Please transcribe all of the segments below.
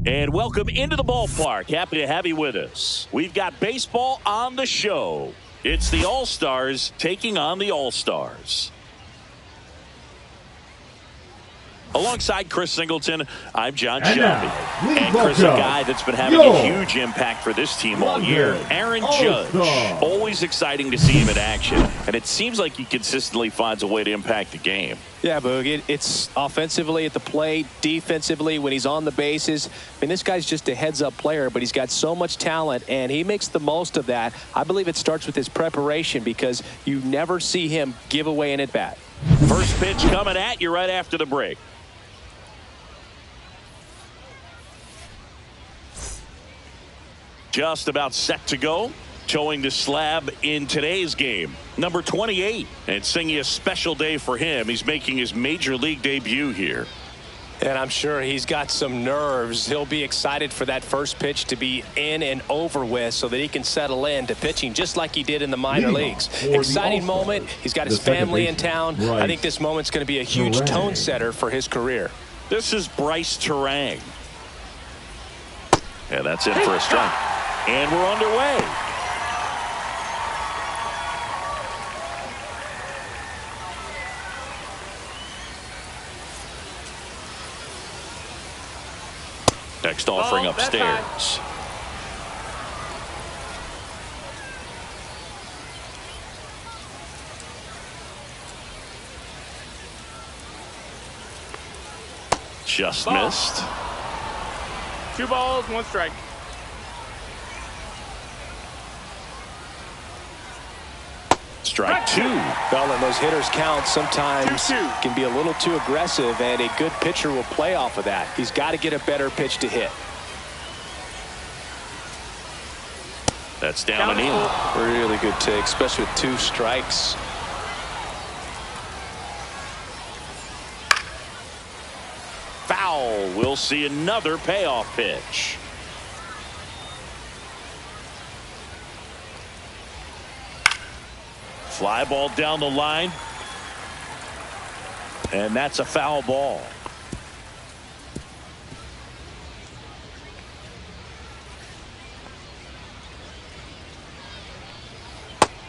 And welcome into the ballpark. Happy to have you with us. We've got baseball on the show. It's the All-Stars taking on the All-Stars. Alongside Chris Singleton, I'm John Shelby. And Chris, a guy that's been having a huge impact for this team all year, Aaron Judge. Always exciting to see him in action. And it seems like he consistently finds a way to impact the game. Yeah, Boog, it's offensively at the plate, defensively when he's on the bases. I mean, this guy's just a heads-up player, but he's got so much talent, and he makes the most of that. I believe it starts with his preparation because you never see him give away an at-bat. First pitch coming at you right after the break. Just about set to go. Towing the slab in today's game, number 28. And singing a special day for him. He's making his major league debut here. And I'm sure he's got some nerves. He'll be excited for that first pitch to be in and over with so that he can settle in to pitching just like he did in the minor leagues. Exciting moment. He's got his family in town. I think this moment's going to be a huge tone setter for his career. This is Bryce Terang. And that's in for a strike. And we're underway. Next offering upstairs. Just missed. 2 balls, 1 strike. Strike 2. Well, and those hitters count sometimes can be a little too aggressive, and a good pitcher will play off of that. He's got to get a better pitch to hit. That's down and in. Really good take, especially with 2 strikes. Foul. We'll see another payoff pitch. Fly ball down the line. And that's a foul ball.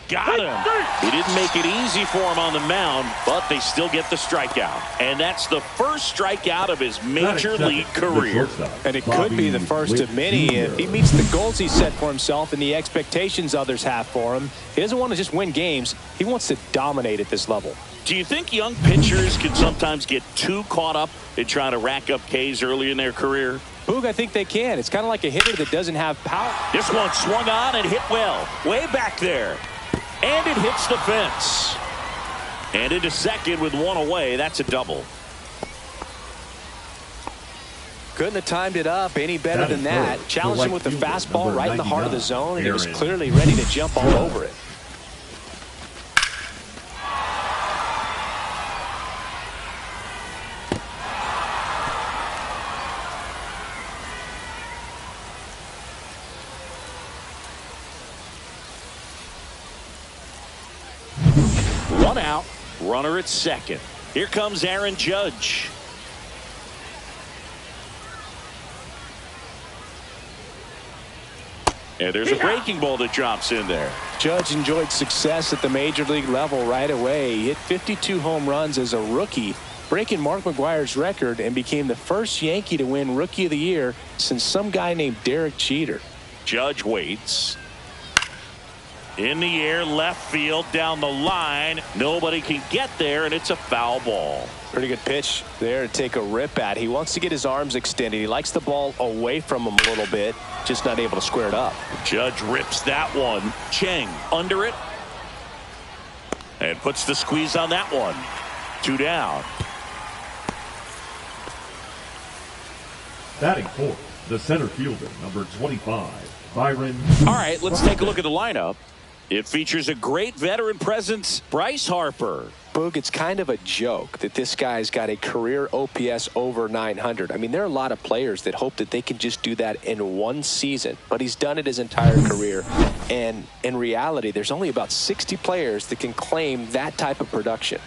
Got him. He didn't make it easy for him on the mound, but they still get the strikeout. And that's the first strikeout of his major league career. And it could be the first of many if he meets the goals he set for himself and the expectations others have for him. He doesn't want to just win games. He wants to dominate at this level. Do you think young pitchers can sometimes get too caught up in trying to rack up Ks early in their career? Boog, I think they can. It's kind of like a hitter that doesn't have power. This one swung on and hit well. Way back there. And it hits the fence. And into second with 1 away. That's a double. Couldn't have timed it up any better than that. Challenged him with the fastball right in the heart of the zone, and he was clearly ready to jump all over it. One out, runner at second. Here comes Aaron Judge. And there's a breaking ball that drops in there. Judge enjoyed success at the major league level right away. He hit 52 home runs as a rookie, breaking Mark McGwire's record, and became the first Yankee to win Rookie of the Year since some guy named Derek Jeter. Judge waits. In the air, left field, down the line. Nobody can get there, and it's a foul ball. Pretty good pitch there to take a rip at. He wants to get his arms extended. He likes the ball away from him a little bit, just not able to square it up. Judge rips that one. Cheng under it. And puts the squeeze on that one. 2 down. Batting fourth, the center fielder, number 25, Byron. All right, let's take a look at the lineup. It features a great veteran presence, Bryce Harper. Boog, it's kind of a joke that this guy's got a career OPS over 900. I mean, there are a lot of players that hope that they can just do that in one season, but he's done it his entire career. And in reality, there's only about 60 players that can claim that type of production.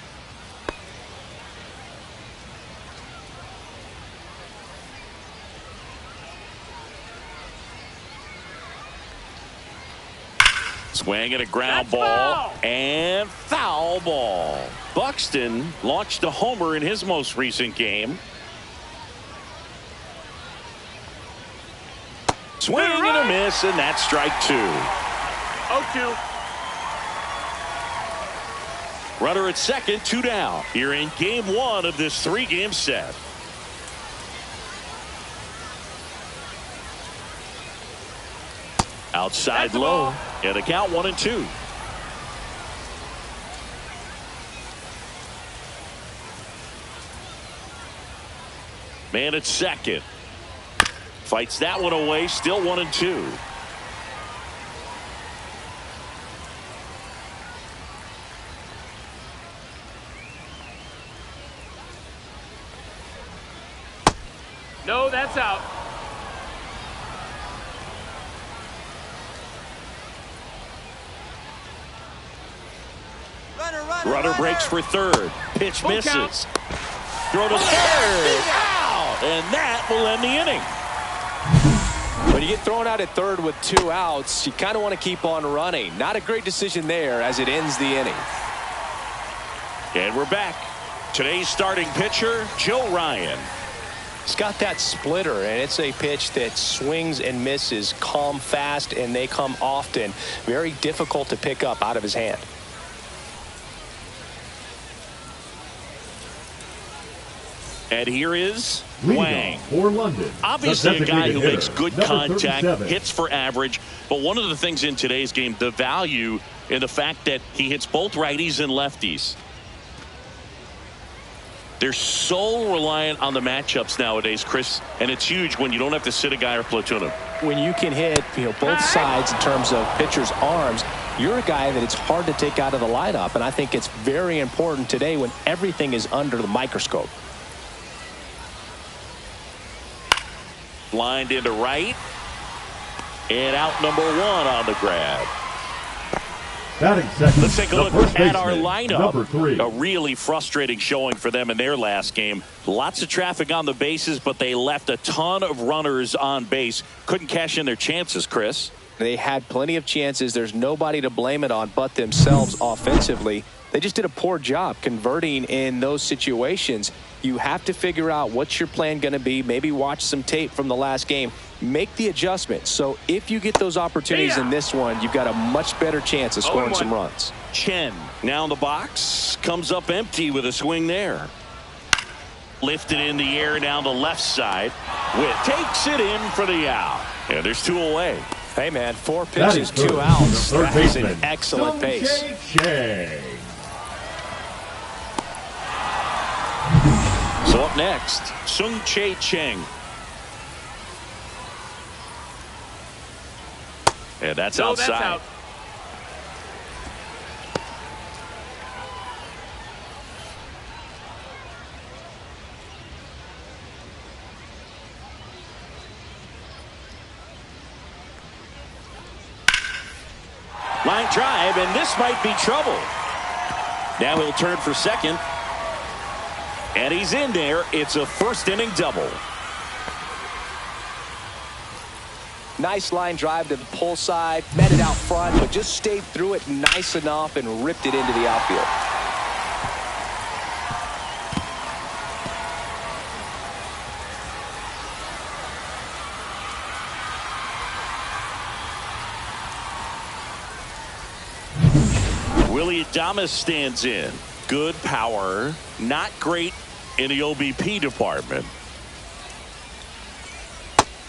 Swing and a ground ball. And foul ball. Buxton launched a homer in his most recent game. Swing and a miss, and that's strike 2. 0-2. Runner at second, 2 down. Here in game 1 of this 3-game set. Outside low, and a count 1-2. Man at second. Fights that one away, still 1-2. No, that's out. Runner breaks for third. Pitch misses. Throw to third. Out. And that will end the inning. When you get thrown out at third with 2 outs, you kind of want to keep on running. Not a great decision there as it ends the inning. And we're back. Today's starting pitcher, Joe Ryan. He's got that splitter, and it's a pitch that swings and misses, come fast, and they come often. Very difficult to pick up out of his hand. And here is Wang. For London. Obviously a guy who makes good contact, 37. hits for average. But one of the things in today's game, the value in the fact that he hits both righties and lefties. They're so reliant on the matchups nowadays, Chris, and it's huge when you don't have to sit a guy or platoon him. When you can hit, both sides in terms of pitchers' arms, you're a guy that it's hard to take out of the lineup, and I think it's very important today when everything is under the microscope. Lined into right, and out number 1 on the grab. Batting second. Let's take a look at our lineup. Number 3. A really frustrating showing for them in their last game. Lots of traffic on the bases, but they left a ton of runners on base. Couldn't cash in their chances, Chris. They had plenty of chances. There's nobody to blame it on but themselves offensively. They just did a poor job converting in those situations. You have to figure out what's your plan going to be. Maybe watch some tape from the last game. Make the adjustment. So if you get those opportunities in this one, you've got a much better chance of scoring some runs. Chen now in the box. Comes up empty with a swing there. Lifted in the air down the left side. Witt takes it in for the out. And there's 2 away. Hey, man, 4 pitches, 2 outs. That is an excellent pace. So up next, Sung-Chae Cheng. And that's outside. That's out. Line drive, and this might be trouble. Now he'll turn for second. And he's in there. It's a first-inning double. Nice line drive to the pull side. Met it out front, but just stayed through it nice enough and ripped it into the outfield. Willie Adames stands in. Good power, not great in the OBP department.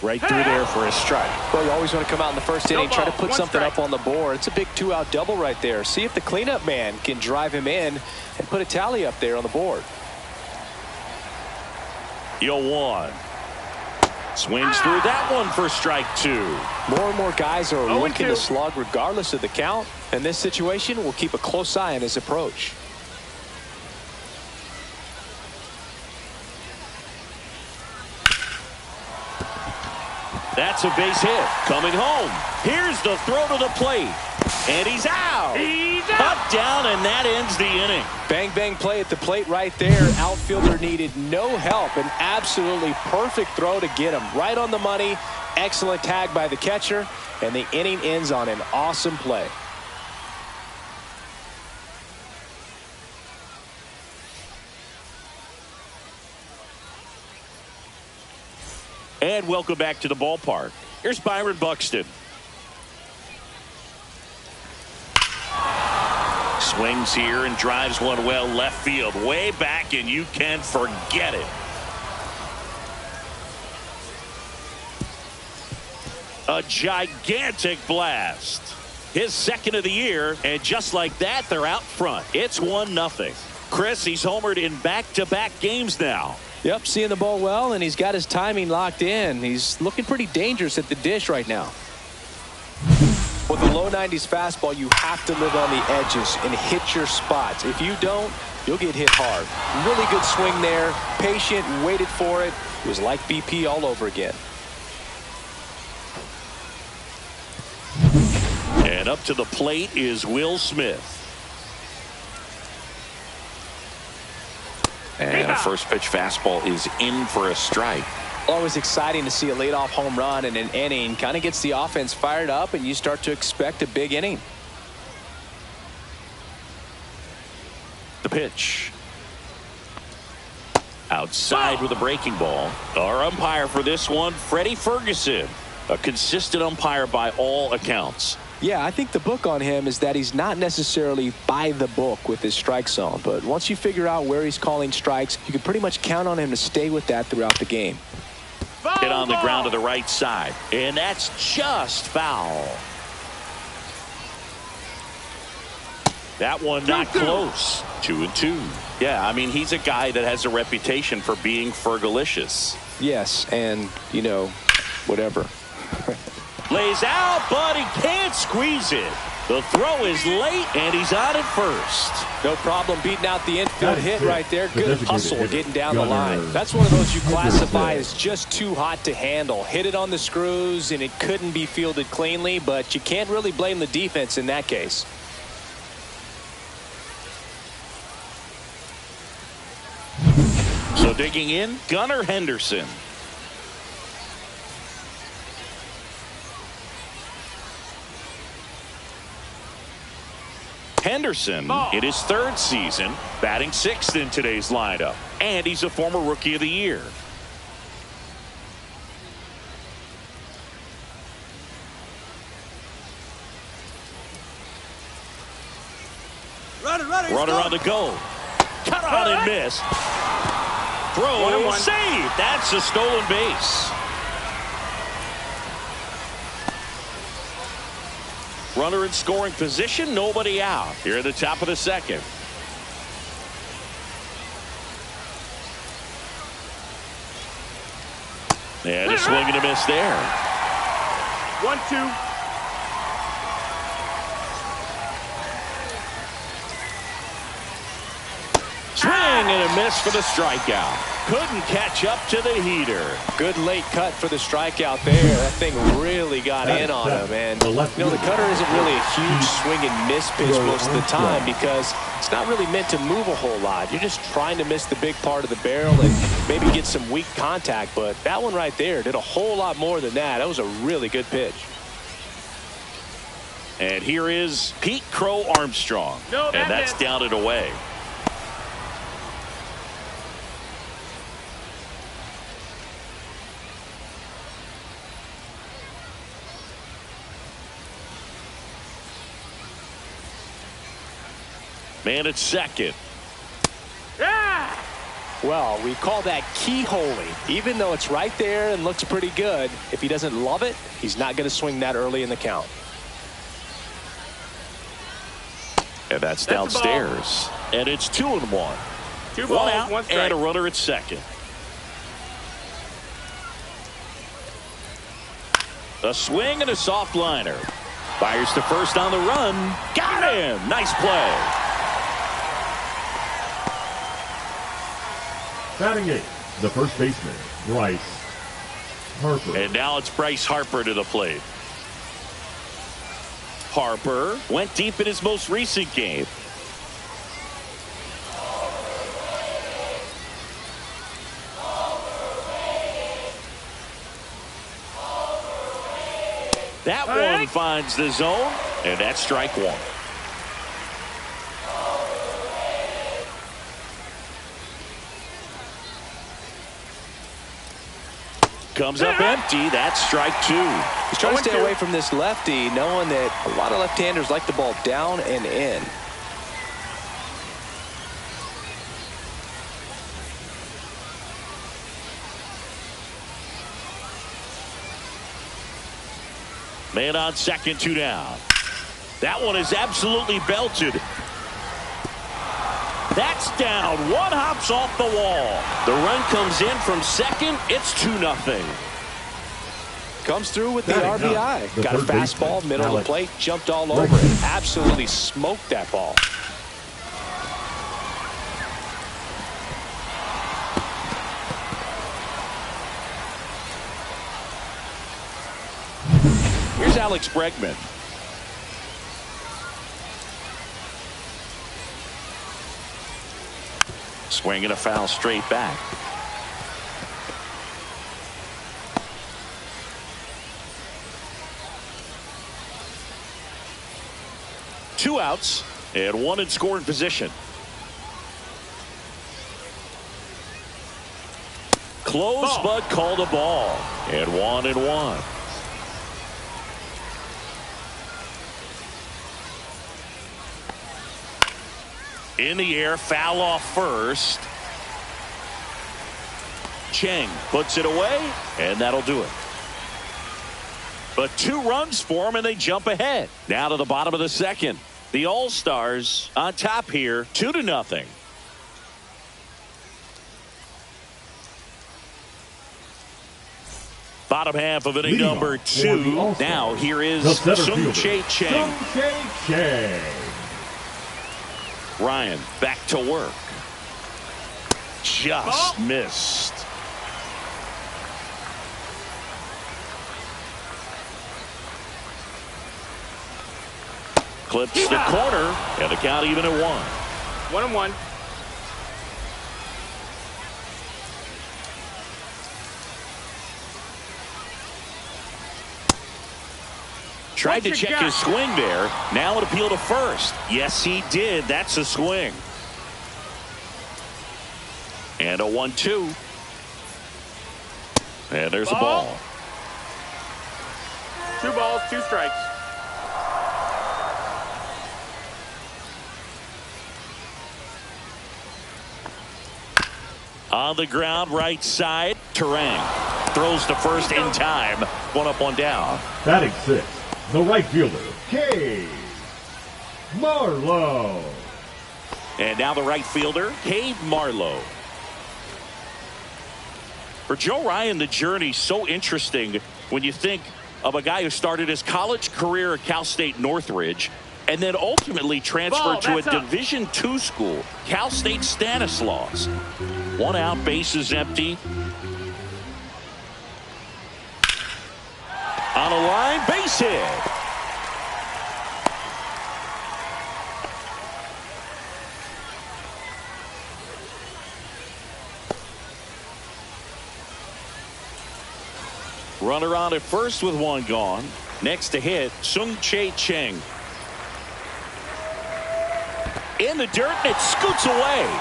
Right through there for a strike. Well, you always want to come out in the first inning, try to put something up on the board. It's a big 2-out double right there. See if the cleanup man can drive him in and put a tally up there on the board. 0-1. Swings through that one for strike 2. More and more guys are looking to slug regardless of the count. In this situation, we'll keep a close eye on his approach. That's a base hit. Coming home. Here's the throw to the plate. And he's out. Cut down, and that ends the inning. Bang, bang play at the plate right there. Outfielder needed no help. An absolutely perfect throw to get him. Right on the money. Excellent tag by the catcher. And the inning ends on an awesome play. And welcome back to the ballpark. Here's Byron Buxton. Swings here and drives one well left field. Way back, and you can forget it. A gigantic blast. His second of the year, and just like that, they're out front. It's 1-0. Chris, he's homered in back-to-back games now. Yep, seeing the ball well, and he's got his timing locked in. He's looking pretty dangerous at the dish right now. With a low 90s fastball, you have to live on the edges and hit your spots. If you don't, you'll get hit hard. Really good swing there. Patient, waited for it. It was like BP all over again. And up to the plate is Will Smith. And a first pitch fastball is in for a strike. Always exciting to see a leadoff home run in an inning. Kind of gets the offense fired up, and you start to expect a big inning. The pitch. Outside with a breaking ball. Our umpire for this one, Freddie Ferguson. A consistent umpire by all accounts. Yeah, I think the book on him is that he's not necessarily by the book with his strike zone. But once you figure out where he's calling strikes, you can pretty much count on him to stay with that throughout the game. Hit on the ground to the right side. And that's just foul. That one not close. 2-2. Yeah, I mean, he's a guy that has a reputation for being Fergalicious. Yes, and, you know, whatever. Lays out, but he can't squeeze it. The throw is late, and he's on at first. No problem beating out the infield hit right there. Good hustle getting down the line. That's one of those you classify as just too hot to handle. Hit it on the screws, and it couldn't be fielded cleanly, but you can't really blame the defense in that case. So digging in, Gunnar Henderson. Henderson in his third season, batting 6th in today's lineup, and he's a former Rookie of the Year. Runner on the go. Cut on and miss. Throw save. That's a stolen base. Runner in scoring position, nobody out. Here at the top of the second. And a swing and a miss there. 1-2. Swing and a miss for the strikeout. Couldn't catch up to the heater. Good late cut for the strikeout there. That thing really got in on him. And, you know, the cutter isn't really a huge swing and miss pitch most of the time because it's not really meant to move a whole lot. You're just trying to miss the big part of the barrel and maybe get some weak contact. But that one right there did a whole lot more than that. That was a really good pitch. And here is Pete Crow Armstrong. And that's down and away. Man at second. Yeah! Well, we call that keyholing. Even though it's right there and looks pretty good, if he doesn't love it, he's not going to swing that early in the count. And that's downstairs. And it's 2-1. 2 One balls, out 1 strike. and a runner at second. A swing and a soft liner. Fires to first on the run. Got him. Nice play. Batting 8, the first baseman, Bryce Harper. And now it's Bryce Harper to the plate. Harper went deep in his most recent game. That one finds the zone, and that's strike one. Comes up empty. That's strike two. He's trying to stay away from this lefty, knowing that a lot of left-handers like the ball down and in. Man on second, 2 down. That one is absolutely belted. That's down. One hops off the wall. The run comes in from second. It's 2-0. Comes through with the RBI. Got a fastball, middle of the plate, jumped all over it. Absolutely smoked that ball. Here's Alex Bregman. Swinging a foul straight back. Two outs and one in scoring position. Close, but called a ball. And 1-1. In the air, foul off first. Cheng puts it away, and that'll do it. But 2 runs for him, and they jump ahead. Now to the bottom of the second. The All-Stars on top here, 2-0. Bottom half of inning number 2. Now here is Sung-Chae Cheng. Ryan back to work. Just missed. Clips the corner, and the count even at 1. 1-1. Tried to check his swing there. Now an appeal to first. Yes, he did. That's a swing. And a 1-2. And there's a ball. 2 balls, 2 strikes. On the ground, right side. Terang throws to first in time. 1 up, 1 down. Batting 6, the right fielder, K. Marlowe. And now the right fielder, Cade Marlowe. For Joe Ryan, the journey's so interesting when you think of a guy who started his college career at Cal State Northridge and then ultimately transferred to a Division II school, Cal State Stanislaus. 1 out, bases empty. On a line, base hit. Runner on at first with 1 gone. Next to hit, Sung-Chae Cheng. In the dirt, and it scoots away.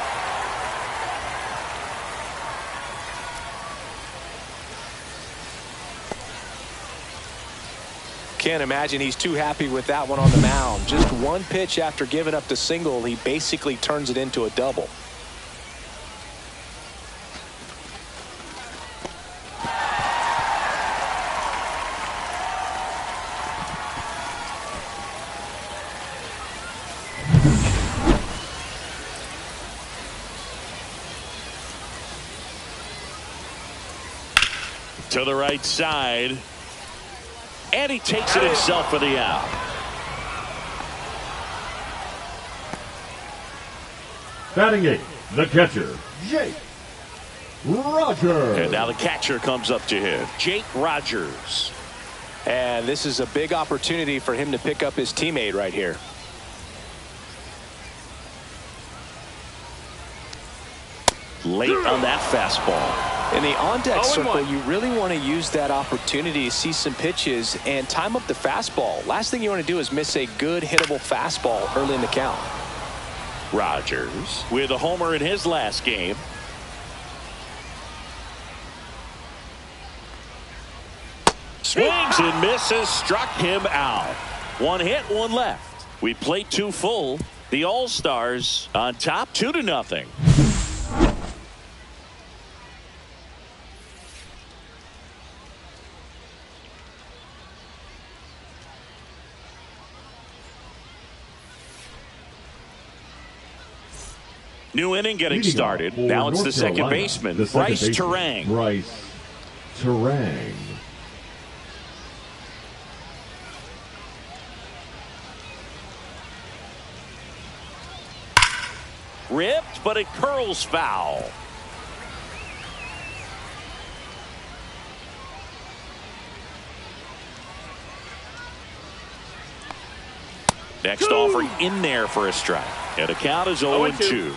Can't imagine he's too happy with that one on the mound. Just 1 pitch after giving up the single, he basically turns it into a double. To the right side. And he takes it himself for the out. Batting 8, the catcher, Jake Rogers. And now the catcher comes up to hit, Jake Rogers. And this is a big opportunity for him to pick up his teammate right here. Late on that fastball. In the on-deck circle, you really want to use that opportunity to see some pitches and time up the fastball. Last thing you want to do is miss a good hittable fastball early in the count. Rogers with a homer in his last game. Swings and misses, struck him out. One hit, one left. We played two full. The All-Stars on top 2-0. New inning getting started. Now it's the second baseman, Bryce Turang. Bryce Turang. Ripped, but it curls foul. Next offering in there for a strike. And the count is 0-2.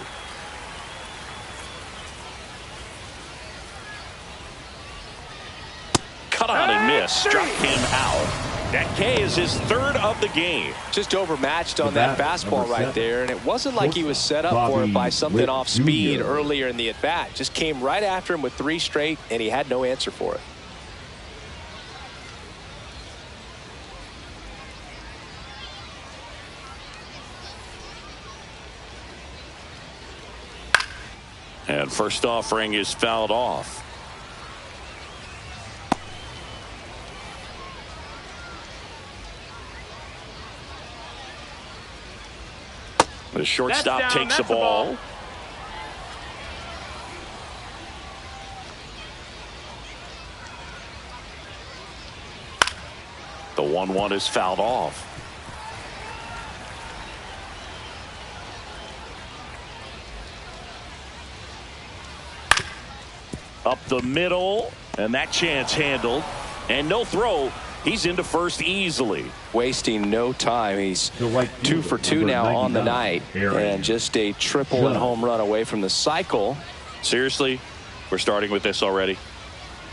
Cut on and missed. Struck him out. That K is his third of the game. Just overmatched on that fastball right there, and it wasn't like he was set up for it by something off speed earlier in the at-bat. Just came right after him with 3 straight, and he had no answer for it. And first offering is fouled off. The shortstop takes the ball. The 1-1 is fouled off. Up the middle, and that chance handled. And no throw. He's into first easily. Wasting no time. He's 2 for 2 now on the night. And just a triple and home run away from the cycle. Seriously, we're starting with this already.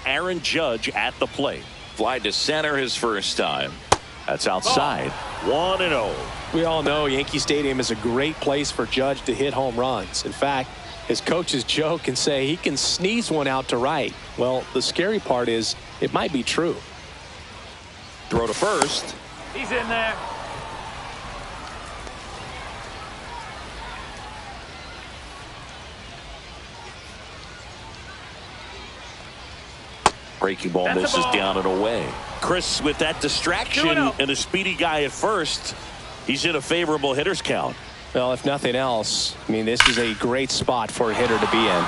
Aaron Judge at the plate. Fly to center his first time. That's outside. 1-0. We all know Yankee Stadium is a great place for Judge to hit home runs. In fact, his coaches joke and say he can sneeze one out to right. Well, the scary part is it might be true. Throw to first. He's in there. Breaking ball misses down and away. Chris with that distraction and a speedy guy at first. He's in a favorable hitter's count. Well, if nothing else, I mean, this is a great spot for a hitter to be in.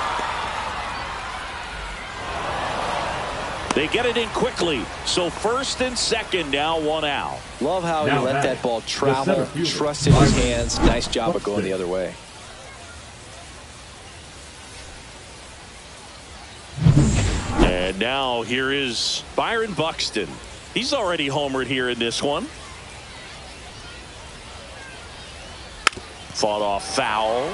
They get it in quickly. So first and second, now 1 out. Love how he let that ball travel, trusted his hands. Nice job of going the other way. And now here is Byron Buxton. He's already homered here in this one. Fought off foul.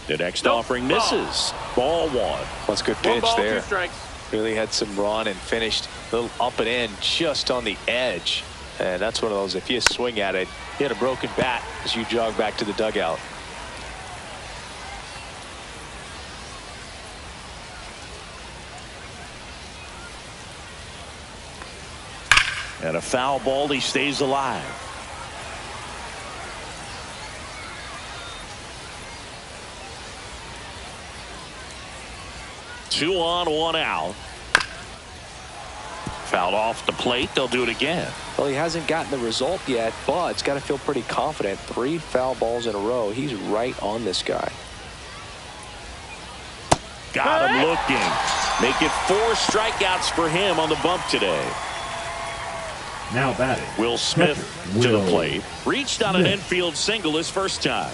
The next offering misses. Ball 1. That's a good pitch there. 2 strikes. Really had some run and finished a little up and in just on the edge. And that's one of those, if you swing at it, you had a broken bat as you jog back to the dugout. And a foul ball, he stays alive. Two on, 1 out. Fouled off the plate. They'll do it again. Well, he hasn't gotten the result yet, but he's got to feel pretty confident. 3 foul balls in a row. He's right on this guy. Got him looking. Make it 4 strikeouts for him on the bump today. Now batting, Will Smith to the plate. Reached on an infield single his first time.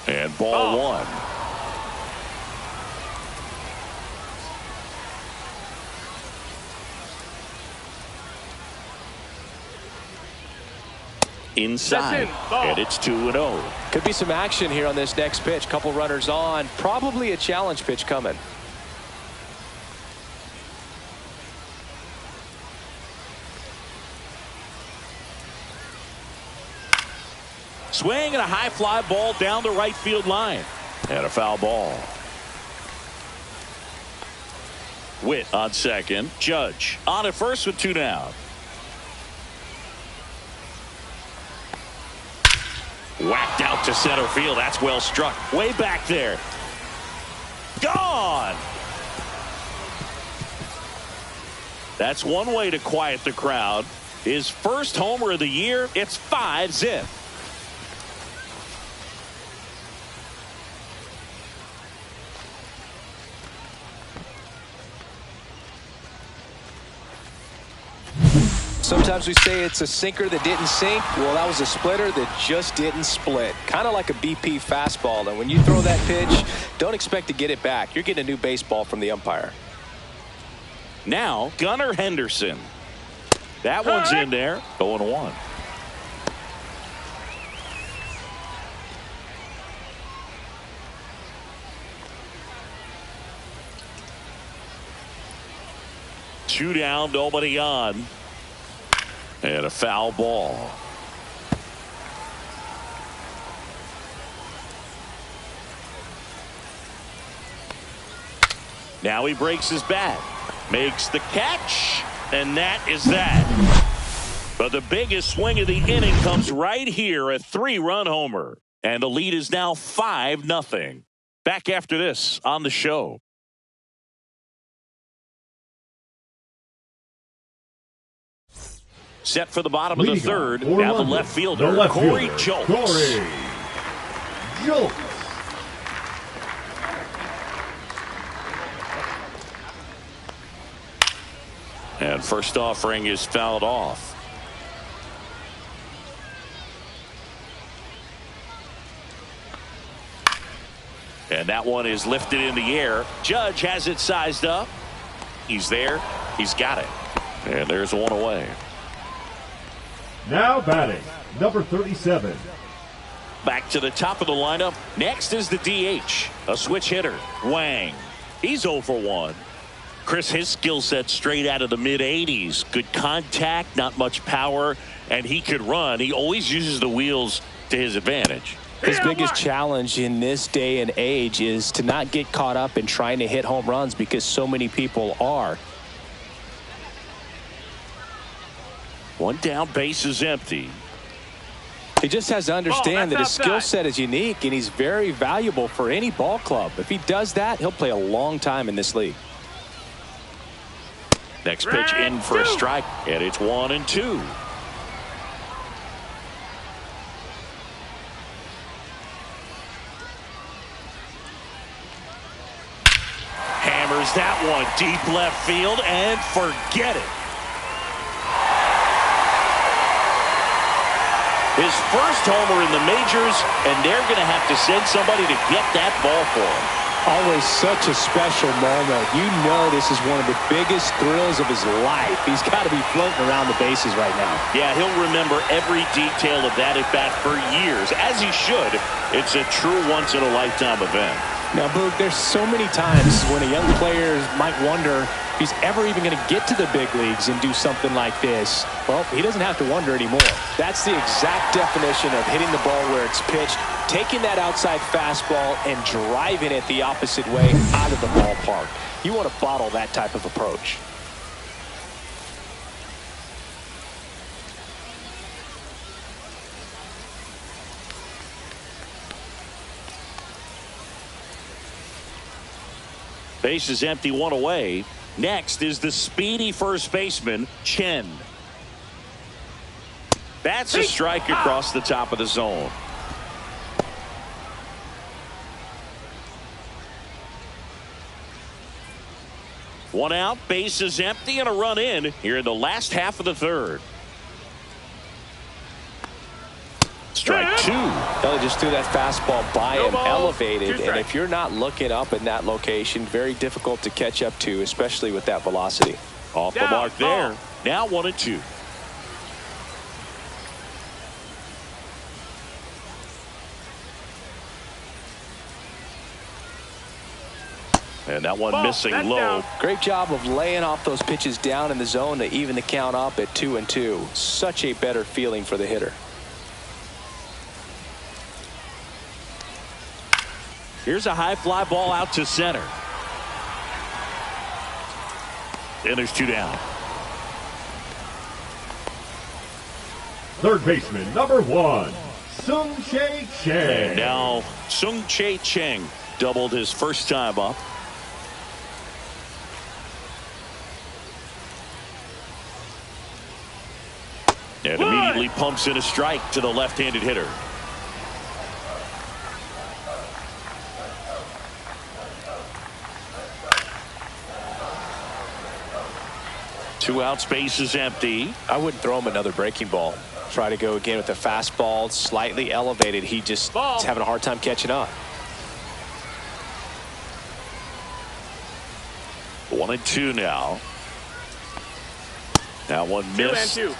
And ball 1. inside. And it's 2-0. Could be some action here on this next pitch. Couple runners on. Probably a challenge pitch coming. Swing and a high fly ball down the right field line. And a foul ball. Witt on second. Judge on at first with 2 down. Whacked out to center field. That's well struck. Way back there. Gone. That's one way to quiet the crowd. His first homer of the year. It's 5-zip. Sometimes we say it's a sinker that didn't sink. Well, that was a splitter that just didn't split. Kind of like a BP fastball. And when you throw that pitch, don't expect to get it back. You're getting a new baseball from the umpire. Now, Gunnar Henderson. That one's in there. 0-1. Two down, nobody on. And a foul ball. Now he breaks his bat. Makes the catch. And that is that. But the biggest swing of the inning comes right here. A 3-run homer. And the lead is now 5-0. Back after this on the show. Set for the bottom of the third. Now the left fielder, Corey Julks. And first offering is fouled off. And that one is lifted in the air. Judge has it sized up. He's there. He's got it. And there's one away. Now batting, number 37. Back to the top of the lineup. Next is the DH, a switch hitter, Wang. He's 0 for 1. Chris, his skill set straight out of the mid-80s. Good contact, not much power, and he could run. He always uses the wheels to his advantage. His biggest challenge in this day and age is to not get caught up in trying to hit home runs because so many people are. One down, base is empty. He just has to understand that his skill set is unique and he's very valuable for any ball club. If he does that, he'll play a long time in this league. Next pitch in for a strike, and it's 1-2. Hammers that one deep left field and forget it. His first homer in the majors, and they're going to have to send somebody to get that ball for him. Always such a special moment. You know this is one of the biggest thrills of his life. He's got to be floating around the bases right now. Yeah, he'll remember every detail of that at-bat for years, as he should. It's a true once-in-a-lifetime event. Now, Boog, there's so many times when a young player might wonder if he's ever even going to get to the big leagues and do something like this. Well, he doesn't have to wonder anymore. That's the exact definition of hitting the ball where it's pitched, taking that outside fastball and driving it the opposite way out of the ballpark. You want to bottle that type of approach. Base is empty, one away. Next is the speedy first baseman, Chen. That's a strike across the top of the zone. One out, base is empty, and a run in here in the last half of the third. Strike two. They just threw that fastball by him, elevated, and if you're not looking up in that location, very difficult to catch up to, especially with that velocity. Off the mark there. Now 1-2. And that one Ball, missing that's low. down. Great job of laying off those pitches down in the zone to even the count up at 2-2. Such a better feeling for the hitter. Here's a high fly ball out to center. And there's 2 down. Third baseman, number 1, Sung-Chae Chang. And now Sung-Chae Chang doubled his first time up. And immediately pumps in a strike to the left-handed hitter. Two out, space is empty. I wouldn't throw him another breaking ball. Try to go again with the fastball, slightly elevated. He just is having a hard time catching up. 1-2 now. That one missed. 2-2.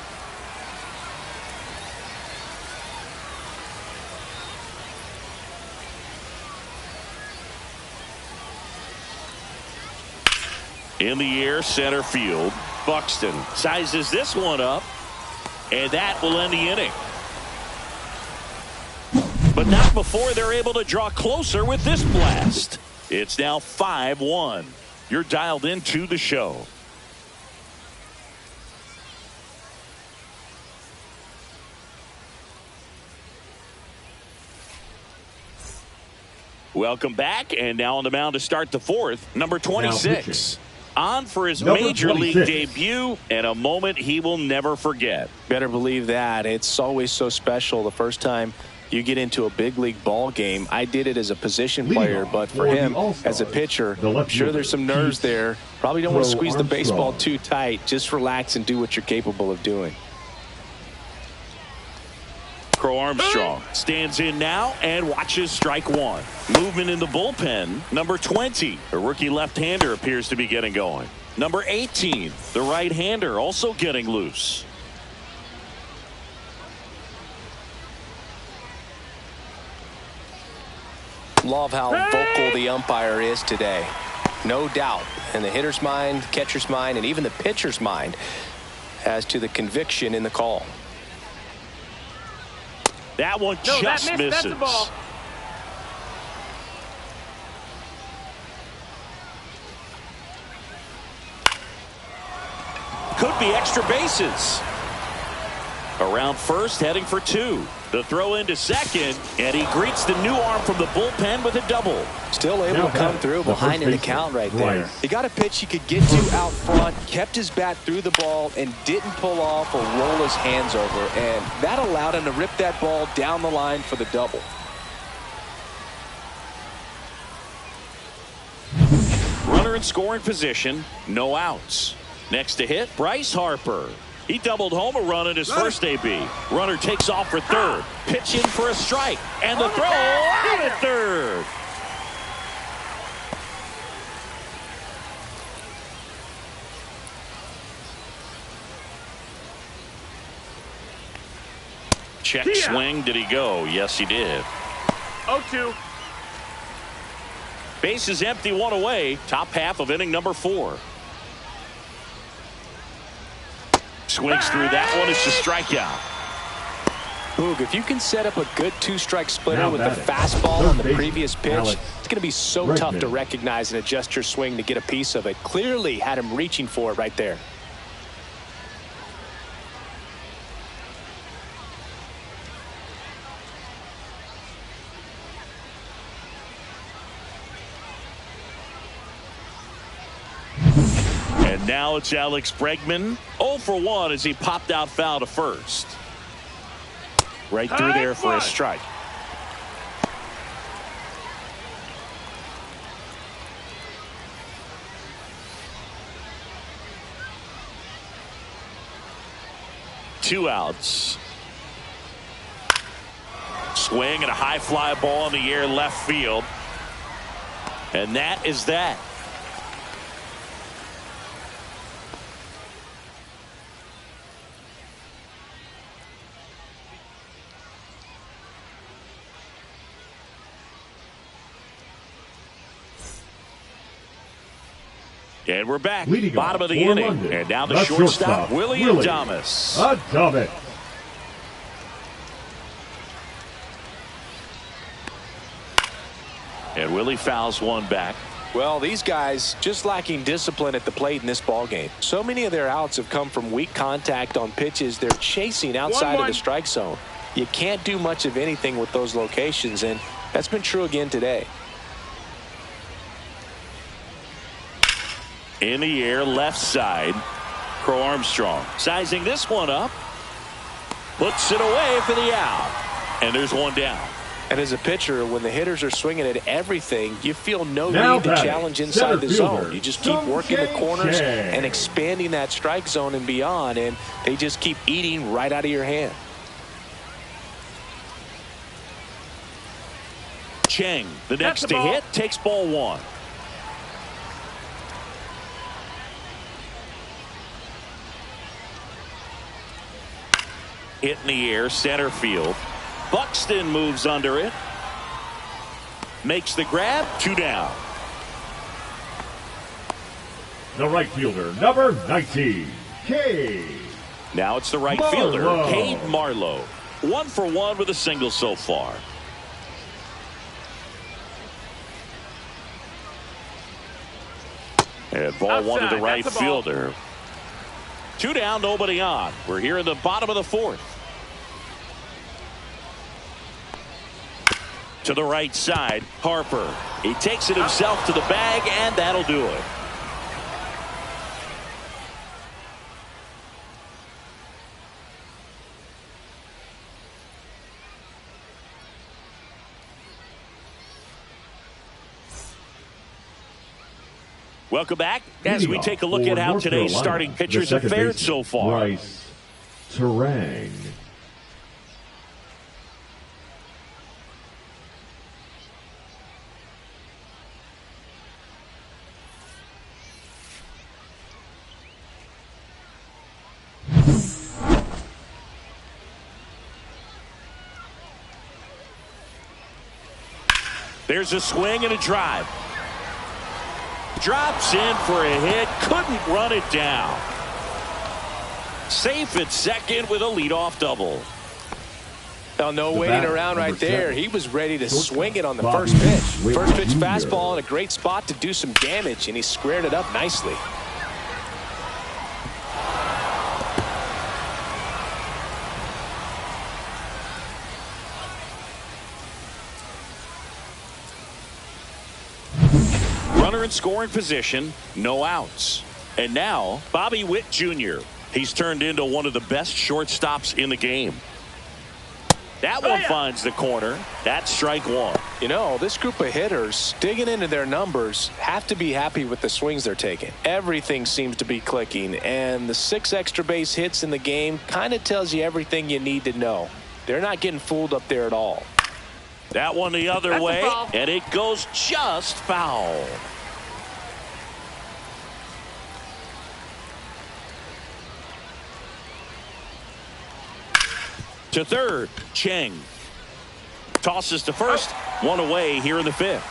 In the air, center field. Buxton sizes this one up, and that will end the inning. But not before they're able to draw closer with this blast. It's now 5-1. You're dialed into the show. Welcome back, and now on the mound to start the fourth, number 26. On for his major league debut, and a moment he will never forget. Better believe that. It's always so special the first time you get into a big league ball game. I did it as a position player, but for him as a pitcher, I'm sure there's some nerves there. Probably don't want to squeeze the baseball too tight. Just relax and do what you're capable of doing. Crow Armstrong stands in now and watches strike one. Movement in the bullpen. Number 20, a rookie left-hander, appears to be getting going. Number 18, the right-hander, also getting loose. Love how vocal the umpire is today. No doubt in the hitter's mind, catcher's mind, and even the pitcher's mind as to the conviction in the call. That one just misses. That's the ball. Could be extra bases. Around first, heading for 2. The throw into second, and he greets the new arm from the bullpen with a double. Still able to come through behind in the count right there. He got a pitch he could get to out front, kept his bat through the ball, and didn't pull off or roll his hands over. And that allowed him to rip that ball down the line for the double. Runner in scoring position, no outs. Next to hit, Bryce Harper. He doubled home a run in his first AB. Runner takes off for third. Pitch in for a strike. And the throw out at third. Check swing. Did he go? Yes, he did. 0-2. Base is empty, one away. Top half of inning number 4. Swings through that one. It's a strikeout. Boog, if you can set up a good 2-strike splitter with the fastball on the previous pitch, it's going to be so tough to recognize and adjust your swing to get a piece of it. Clearly had him reaching for it right there. And now it's Alex Bregman. 0 for 1 as he popped out foul to first. Right through there for a strike. Two outs. Swing and a high fly ball in the air left field. And that is that. And we're back. Leading Bottom of the for inning. London, And now the shortstop, Willie Adames. Adames. And Willie fouls one back. Well, these guys just lacking discipline at the plate in this ballgame. So many of their outs have come from weak contact on pitches they're chasing outside of the strike zone. You can't do much of anything with those locations, and that's been true again today. In the air, left side. Crow Armstrong sizing this one up. Puts it away for the out. And there's one down. And as a pitcher, when the hitters are swinging at everything, you feel no need to challenge inside the zone. You just keep working the corners and expanding that strike zone and beyond, and they just keep eating right out of your hand. Chang, the next to hit, takes ball one. Hit in the air, center field. Buxton moves under it. Makes the grab, 2 down. The right fielder, number 19, Cade. Now it's the right fielder, Cade Marlowe. 1 for 1 with a single so far. And ball one to the right fielder. 2 down, nobody on. We're here in the bottom of the 4th. To the right side, Harper. He takes it himself to the bag, and that'll do it. Welcome back as we take a look at how today's starting pitchers have fared so far. Bryce Terang. There's a swing and a drive. Drops in for a hit. Couldn't run it down. Safe at second with a leadoff double. Now, no waiting around right there. He was ready to swing it on the first pitch. First pitch fastball in a great spot to do some damage, and he squared it up nicely. Runner in scoring position, no outs. And now, Bobby Witt Jr. He's turned into one of the best shortstops in the game. That one finds the corner. That's strike one. You know, this group of hitters, digging into their numbers, have to be happy with the swings they're taking. Everything seems to be clicking, and the 6 extra base hits in the game kind of tells you everything you need to know. They're not getting fooled up there at all. That one the other way, and it goes just foul. To third, Chang. Tosses to first, one away here in the 5th.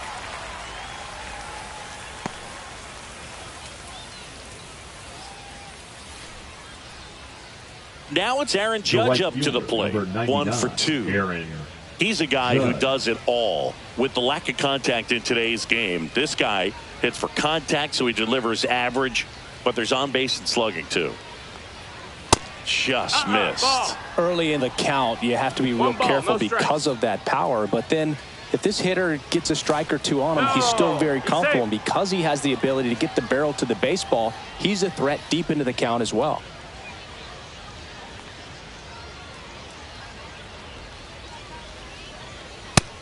Now it's Aaron Judge up to the plate. 1 for 2. Aaron. He's a guy who does it all. With the lack of contact in today's game, this guy hits for contact, so he delivers average, but there's on base and slugging too. Just missed. Early in the count, you have to be real careful because of that power. But then if this hitter gets a strike or two on him, he's still very comfortable. And because he has the ability to get the barrel to the baseball, he's a threat deep into the count as well.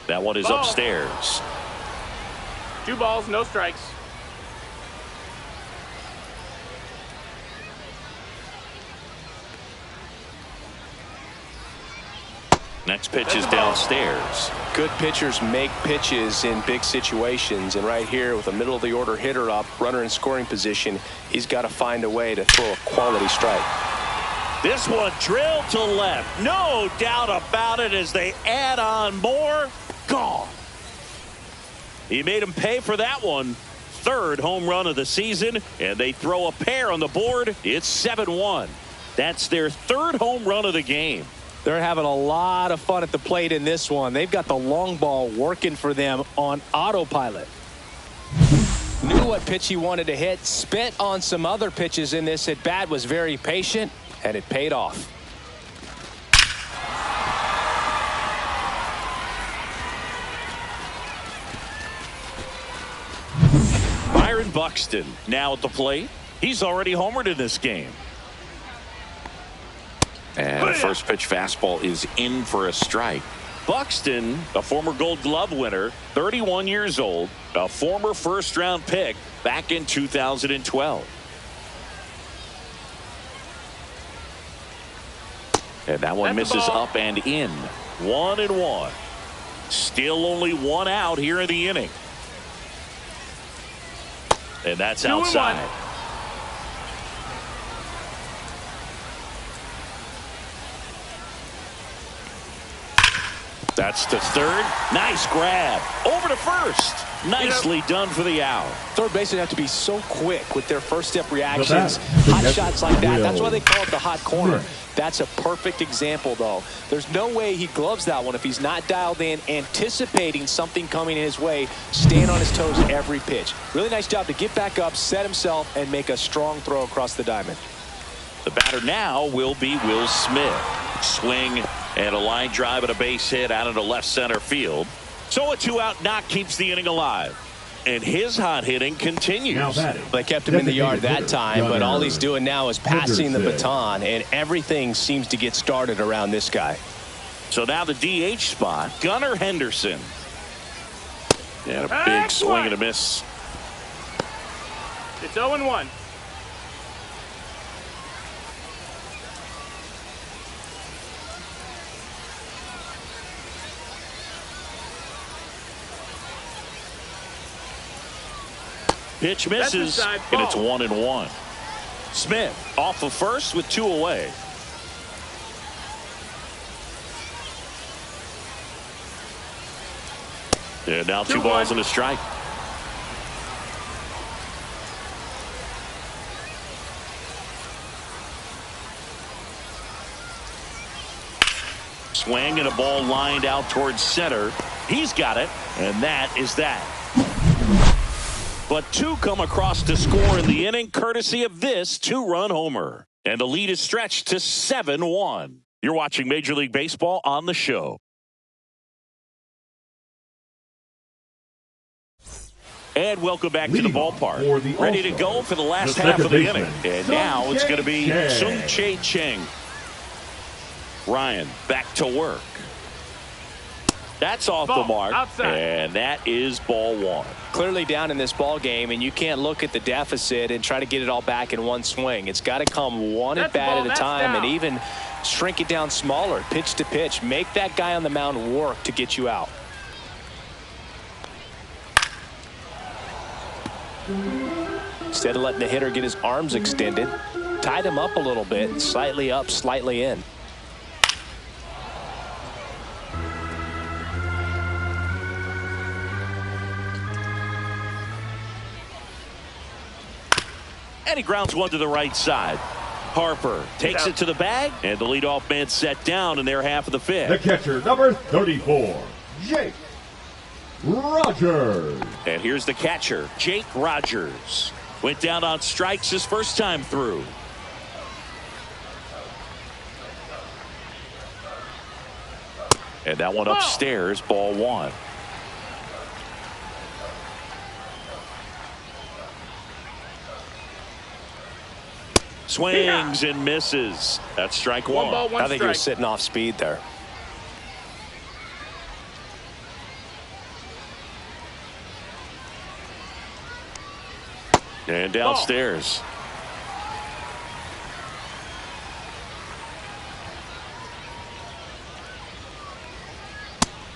That one is upstairs. 2 balls, no strikes. Next pitch is downstairs. Good pitchers make pitches in big situations, and right here with a middle of the order hitter up, runner in scoring position, he's got to find a way to throw a quality strike. This one drilled to left. No doubt about it as they add on more. Gone. He made him pay for that one. third home run of the season, and they throw a pair on the board. It's 7-1. That's their third home run of the game. They're having a lot of fun at the plate in this one. They've got the long ball working for them on autopilot. Knew what pitch he wanted to hit, spit on some other pitches in this at bat, was very patient, and it paid off. Byron Buxton now at the plate. He's already homered in this game. And the first pitch fastball is in for a strike. Buxton, a former Gold Glove winner, 31 years old, a former first-round pick back in 2012. And that one misses up and in. 1-1. Still only one out here in the inning. And that's outside. That's to third. Nice grab. Over to first. Nicely done for the out. Third basemen have to be so quick with their first step reactions. Hot shots like that. That's why they call it the hot corner. That's a perfect example, though. There's no way he gloves that one if he's not dialed in, anticipating something coming his way, staying on his toes every pitch. Really nice job to get back up, set himself, and make a strong throw across the diamond. The batter now will be Will Smith. Swing and a line drive and a base hit out into left center field. So a two-out knock keeps the inning alive. And his hot hitting continues. They kept him in the yard that time, but all he's doing now is passing the baton, and everything seems to get started around this guy. So now the DH spot, Gunnar Henderson. And a big swing and a miss. It's 0-1. Pitch misses, and it's 1-1. Smith off of first with two away. And now two balls and a strike. Swing and a ball lined out towards center. He's got it, and that is that. But two come across to score in the inning, courtesy of this two-run homer. And the lead is stretched to 7-1. You're watching Major League Baseball on the show. And welcome back to the ballpark. Ready to go for the last half of the inning. And now it's going to be Sung-Chae Cheng. Ryan back to work. That's off the mark, and that is ball one. Clearly down in this ball game, and you can't look at the deficit and try to get it all back in one swing. It's got to come one at bat at a time, and even shrink it down smaller, pitch to pitch. Make that guy on the mound work to get you out. Instead of letting the hitter get his arms extended, tied him up a little bit, slightly up, slightly in. And he grounds one to the right side. Harper takes it to the bag, and the leadoff man set down in their half of the fifth. The catcher, number 34, Jake Rogers. And here's the catcher, Jake Rogers. Went down on strikes his first time through. And that one upstairs, ball one. Swings and misses. That's strike one. Ball, one I think strike. You're sitting off speed there. And downstairs.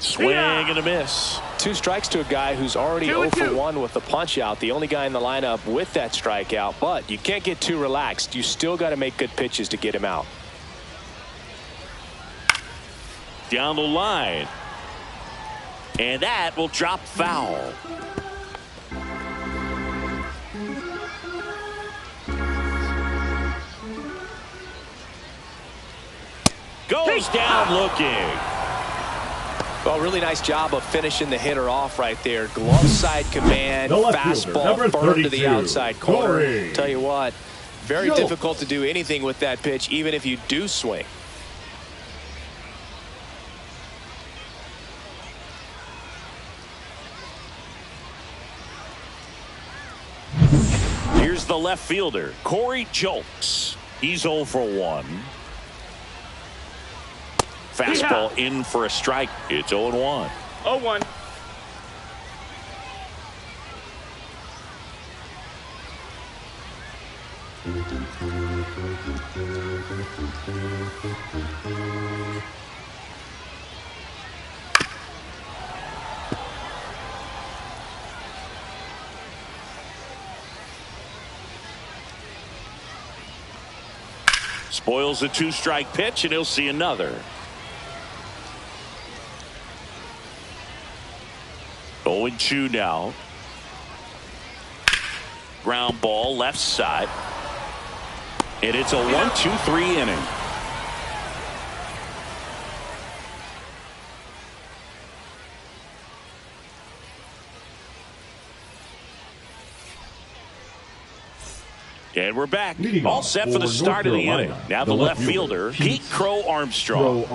Swing and a miss. Two strikes to a guy who's already 0 for 1 with the punch out. The only guy in the lineup with that strikeout. But you can't get too relaxed. You still got to make good pitches to get him out. Down the line. And that will drop foul. goes down looking. Well, really nice job of finishing the hitter off right there. Glove side command, fastball firm to the outside corner. Tell you what, very difficult to do anything with that pitch, even if you do swing. Here's the left fielder, Corey Julks. He's 0 for 1. Fastball in for a strike. It's 0-1. 0-1. Spoils a 2-strike pitch, and he'll see another. 0-2 now. Ground ball left side. And it's a 1-2-3 inning. And we're back. All set for the start of the inning. Now the left fielder, Pete Crow Armstrong.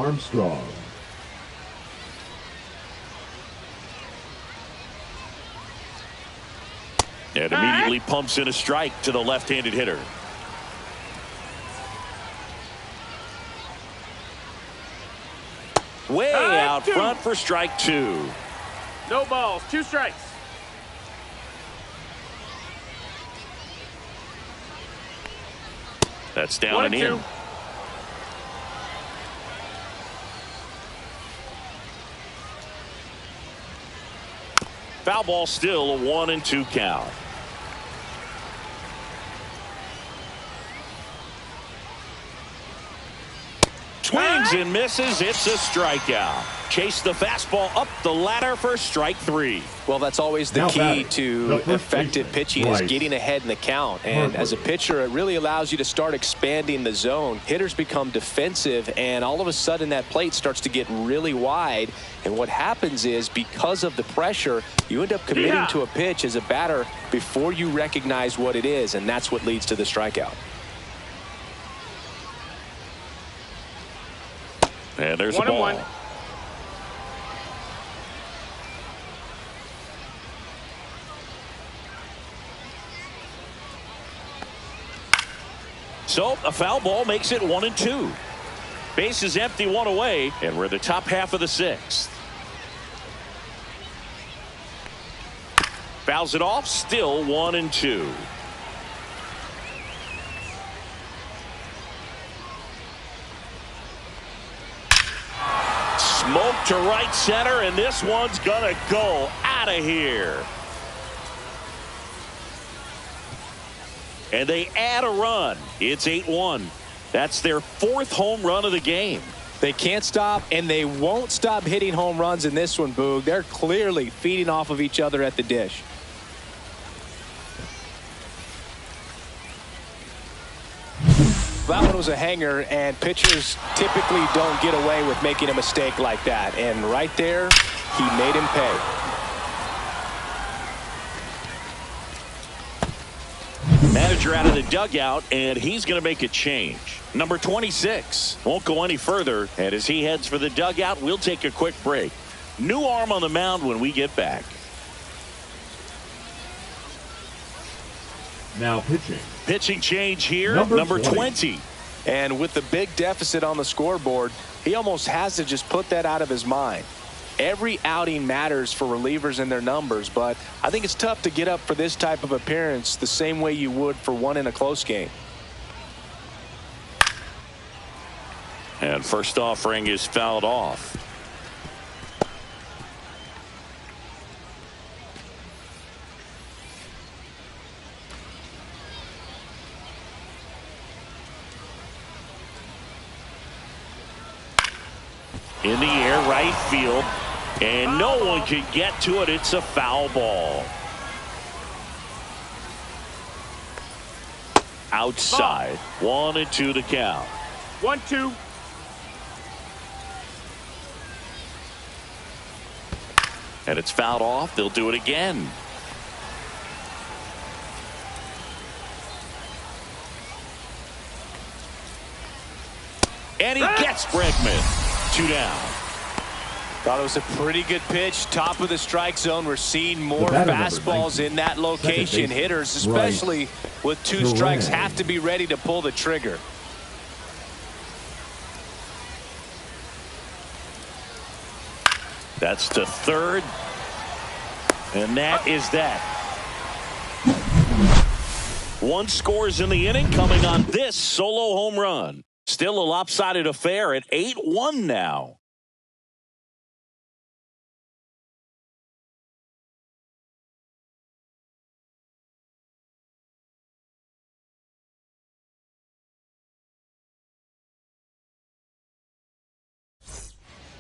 And immediately pumps in a strike to the left-handed hitter. Way out front for strike 2. No balls, 2 strikes. That's down and in. Foul ball, still a 1-2 count. Swings and misses. It's a strikeout. Chase the fastball up the ladder for strike 3. Well, that's always the key to effective pitching, is getting ahead in the count. And as a pitcher, it really allows you to start expanding the zone. Hitters become defensive, and all of a sudden that plate starts to get really wide. And what happens is, because of the pressure, you end up committing to a pitch as a batter before you recognize what it is, and that's what leads to the strikeout. And there's a ball. 1-1. So a foul ball makes it 1-2. Base is empty, 1 away, and we're in the top half of the 6th. Fouls it off, still 1-2. Smoke to right center, and this one's gonna go out of here. And they add a run. It's 8-1. That's their 4th home run of the game. They can't stop, and they won't stop hitting home runs in this one, Boog. They're clearly feeding off of each other at the dish. That one was a hanger, and pitchers typically don't get away with making a mistake like that. And right there, he made him pay. Manager out of the dugout, and he's going to make a change. Number 26 won't go any further, and as he heads for the dugout, we'll take a quick break. New arm on the mound when we get back. Now pitching. Pitching change here, number 20. And with the big deficit on the scoreboard, he almost has to just put that out of his mind. Every outing matters for relievers and their numbers, but I think it's tough to get up for this type of appearance the same way you would for one in a close game. And first offering is fouled off. In the air, right field, and no one can get to it. It's a foul ball. Outside, 1-2 to count. 1-2. And it's fouled off. They'll do it again. And he gets Bregman. 2 down. Thought it was a pretty good pitch. Top of the strike zone. We're seeing more fastballs in that location. Hitters, especially with 2 strikes, have to be ready to pull the trigger. That's to third. And that is that. 1 scores in the inning coming on this solo home run. Still a lopsided affair at 8-1 now.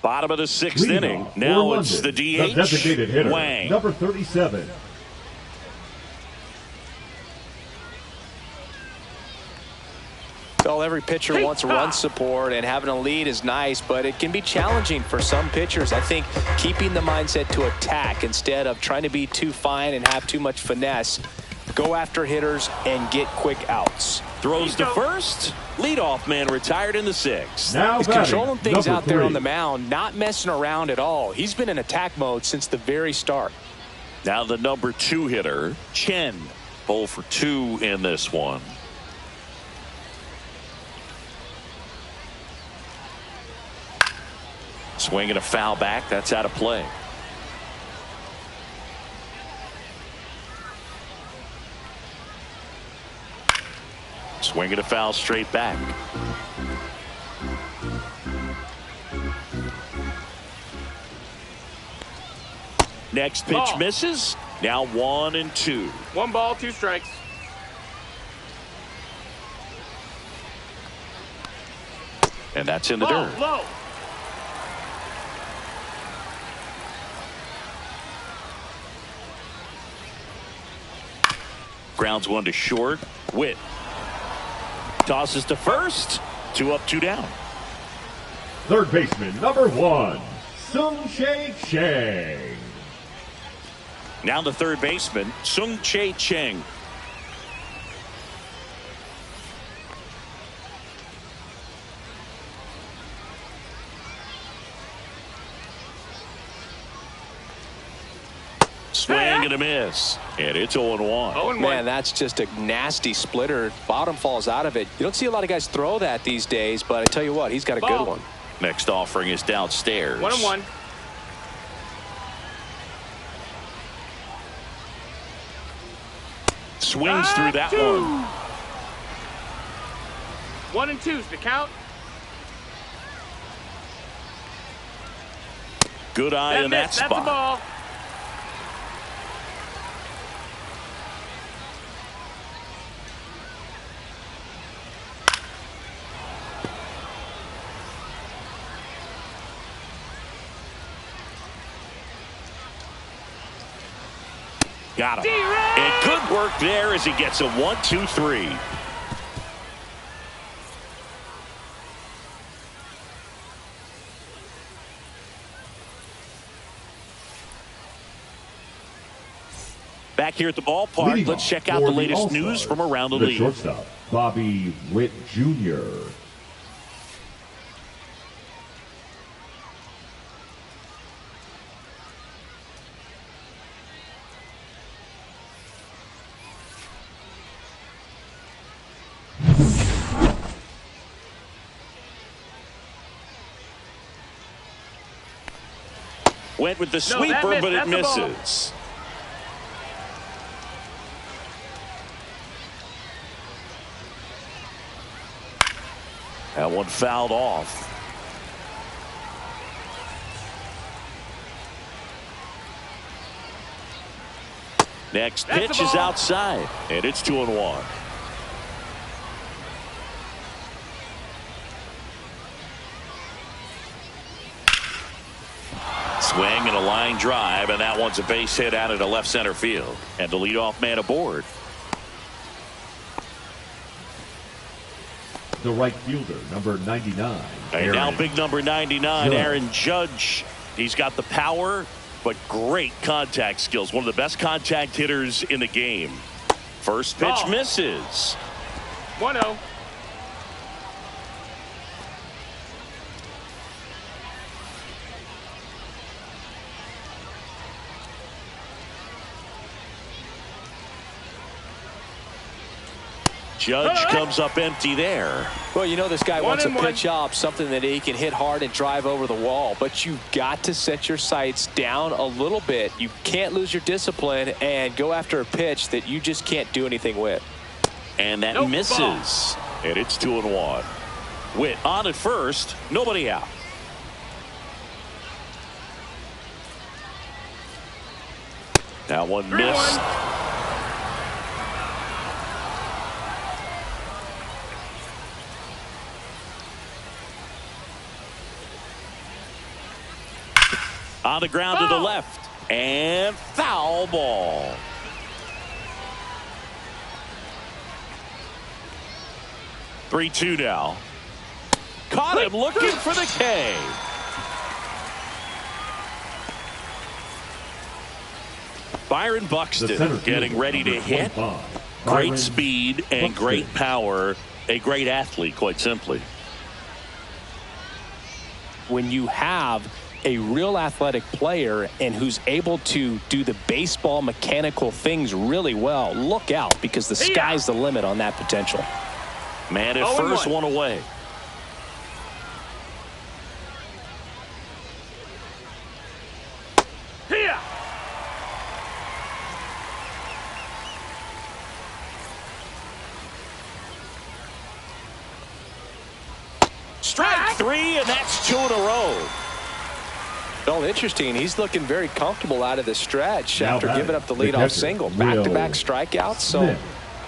Bottom of the 6th inning. Now it's the DH, designated hitter, Wang. number 37. Well, every pitcher wants run support, and having a lead is nice, but it can be challenging for some pitchers. I think keeping the mindset to attack instead of trying to be too fine and have too much finesse. Go after hitters and get quick outs. Throws to first. Leadoff man retired in the 6th. Now he's controlling things out there 3. on the mound, not messing around at all. He's been in attack mode since the very start. Now the number 2 hitter, Chen. 0 for 2 in this one. Swinging a foul back. That's out of play. Swinging a foul straight back. Next pitch misses. Now 1-2. 1 ball, 2 strikes. And that's in the dirt. Low. Grounds 1 to short. Witt tosses to first. 2 up, 2 down. Third baseman, number 1, Sung-Chae Chang. Now the third baseman, Sung-Chae Chang. Swing and a miss. And it's 0-1. Man, that's just a nasty splitter. Bottom falls out of it. You don't see a lot of guys throw that these days, but I tell you what, he's got a good one. Next offering is downstairs. 1-1. Swings through that 1 and 2's the count. Good eye in that spot. That's a ball. Got him. And good work there as he gets a 1-2-3. Back here at the ballpark, let's check out the latest news from around the league. Shortstop, Bobby Witt Jr. Went with the sweeper, but it misses. That one fouled off. Next pitch is outside, and it's 2-1. Swing and a line drive, and that one's a base hit out into left center field. And the leadoff man aboard. The right fielder, number 99. And now big number 99, Aaron Judge. He's got the power, but great contact skills. One of the best contact hitters in the game. First pitch misses. 1-0. Judge comes up empty there. Well, you know this guy wants a pitch up, something that he can hit hard and drive over the wall. But you've got to set your sights down a little bit. You can't lose your discipline and go after a pitch that you just can't do anything with. And that misses. And it's 2-1. Witt on at first. Nobody out. That one missed. On the ground to the left. And foul ball. Three-2 now. Caught him looking for the K. Byron Buxton getting ready to hit. Great speed and great power. A great athlete, quite simply. When you have a real athletic player and who's able to do the baseball mechanical things really well, look out, because the sky's the limit on that potential. Man at first, one away. Here. Strike three, and that's 2 in a row. Well, interesting. He's looking very comfortable out of the stretch after giving up the leadoff single. Back-to-back strikeouts, so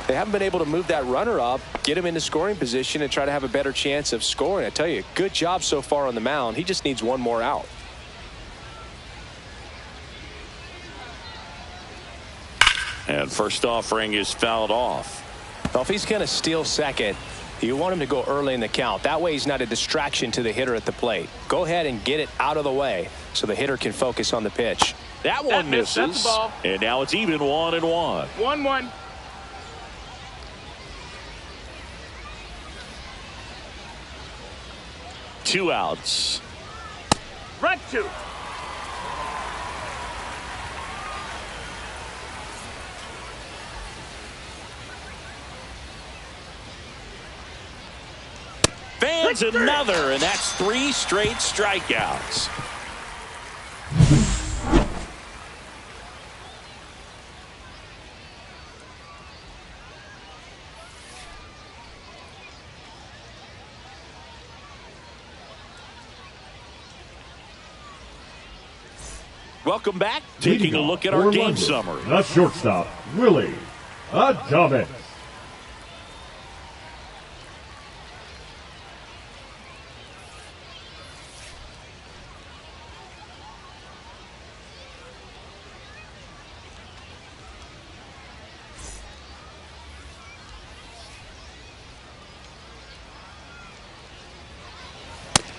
they haven't been able to move that runner up, get him into scoring position, and try to have a better chance of scoring. I tell you, good job so far on the mound. He just needs one more out. And first offering is fouled off. Well, if he's going to steal second, you want him to go early in the count. That way he's not a distraction to the hitter at the plate. Go ahead and get it out of the way so the hitter can focus on the pitch. That one misses. And now it's even 1-1. 1-1. Two outs. Red 2. Fans another, and that's 3 straight strikeouts. Welcome back. Taking a look at our game summary. The shortstop, Willie Adames.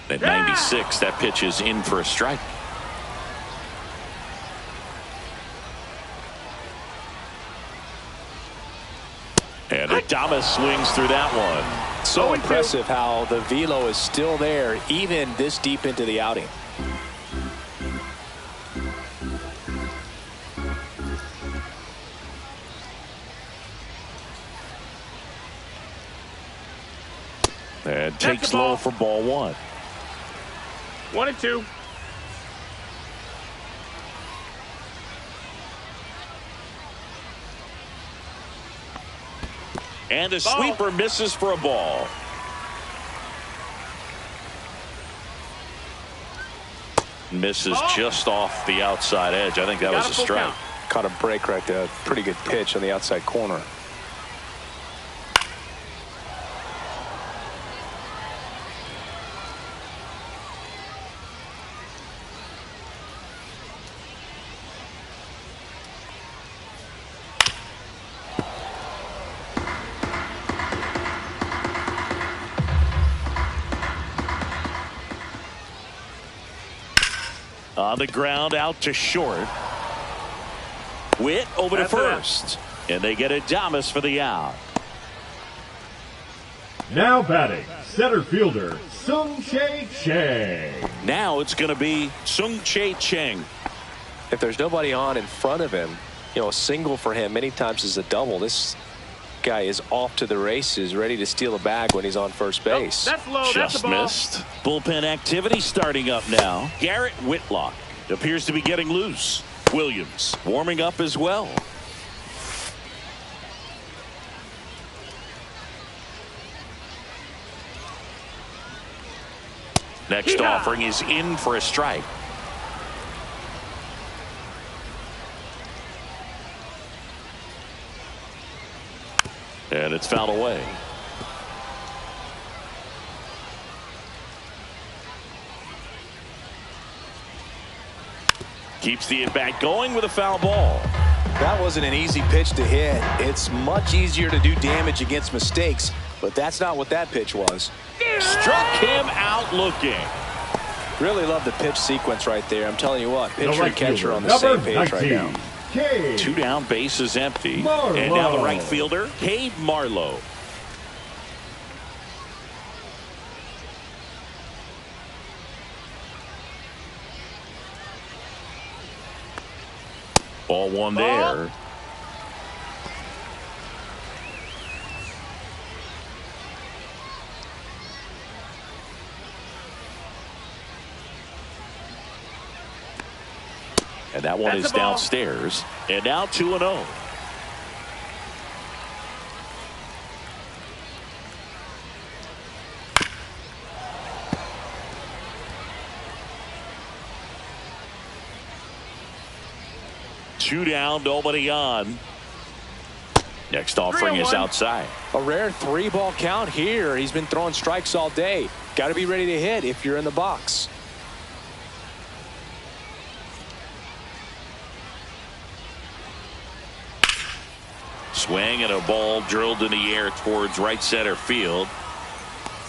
At 96, that pitch is in for a strike. And Adames swings through that one. So impressive how the velo is still there even this deep into the outing. And takes low for ball 1. 1-2. And a sweeper misses for a ball. Misses just off the outside edge. I think that was a strike. Caught a break right there. Pretty good pitch on the outside corner. On the ground, out to short. Witt over to first. And they get Adames for the out. Now batting, center fielder, Sung-Chae Chang. Now it's going to be Sung-Chae Chang. If there's nobody on in front of him, you know, a single for him many times is a double. This guy is off to the races, ready to steal a bag when he's on first base. That's low. Just missed. Bullpen activity starting up now. Garrett Whitlock appears to be getting loose. Williams warming up as well. Next offering is in for a strike. And it's fouled away. Keeps the at-bat going with a foul ball. That wasn't an easy pitch to hit. It's much easier to do damage against mistakes, but that's not what that pitch was. Struck him out looking. Really love the pitch sequence right there. I'm telling you what, pitcher and catcher on the same page right now. Two down, bases empty. And now the right fielder, Cade Marlowe. Ball one there. And that one is downstairs. And now 2-0. Two down, nobody on. Next offering is outside. A rare 3-ball count here. He's been throwing strikes all day. Got to be ready to hit if you're in the box. Swing and a ball drilled in the air towards right center field.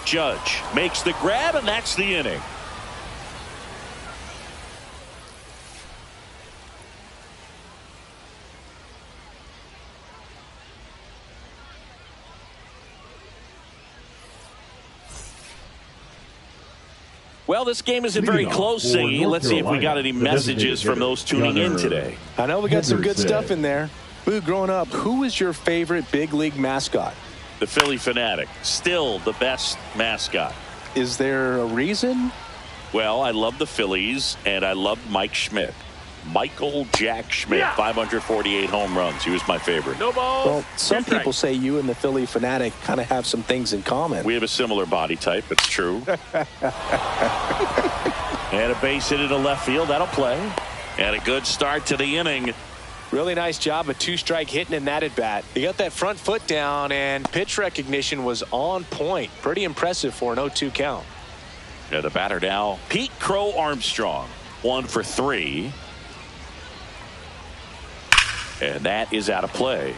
Judge makes the grab, and that's the inning. Well, this game isn't very close, Singy. Let's see if we got any messages from those tuning in today. I know we got some good stuff in there. Boo, growing up, who was your favorite big league mascot? The Philly Fanatic, still the best mascot. Is there a reason? Well, I love the Phillies, and I loved Mike Schmidt. Michael Jack Schmidt, 548 home runs. He was my favorite. No balls. Well, some people say you and the Philly Fanatic kind of have some things in common. We have a similar body type. It's true. And a base hit into left field. That'll play. And a good start to the inning. Really nice job of two-strike hitting in that at-bat. He got that front foot down, and pitch recognition was on point. Pretty impressive for an 0-2 count. Yeah, the batter now, Pete Crow Armstrong. 1 for 3. And that is out of play.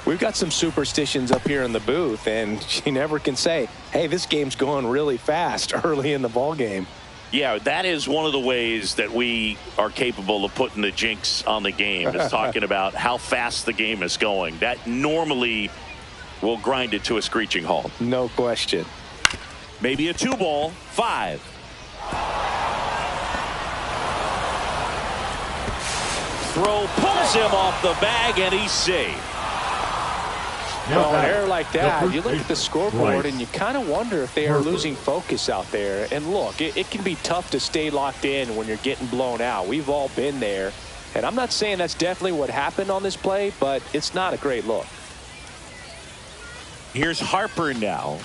We've got some superstitions up here in the booth, and you never can say, hey, this game's going really fast early in the ball game. Yeah, that is one of the ways that we are capable of putting the jinx on the game, is talking about how fast the game is going. That normally will grind it to a screeching halt. No question. Maybe a 2-ball, 5. Throw pulls him off the bag, and he's safe. Well, an error like that, you look at the scoreboard and you kind of wonder if they are losing focus out there. And look, it can be tough to stay locked in when you're getting blown out. We've all been there. And I'm not saying that's definitely what happened on this play, but it's not a great look. Here's Harper now.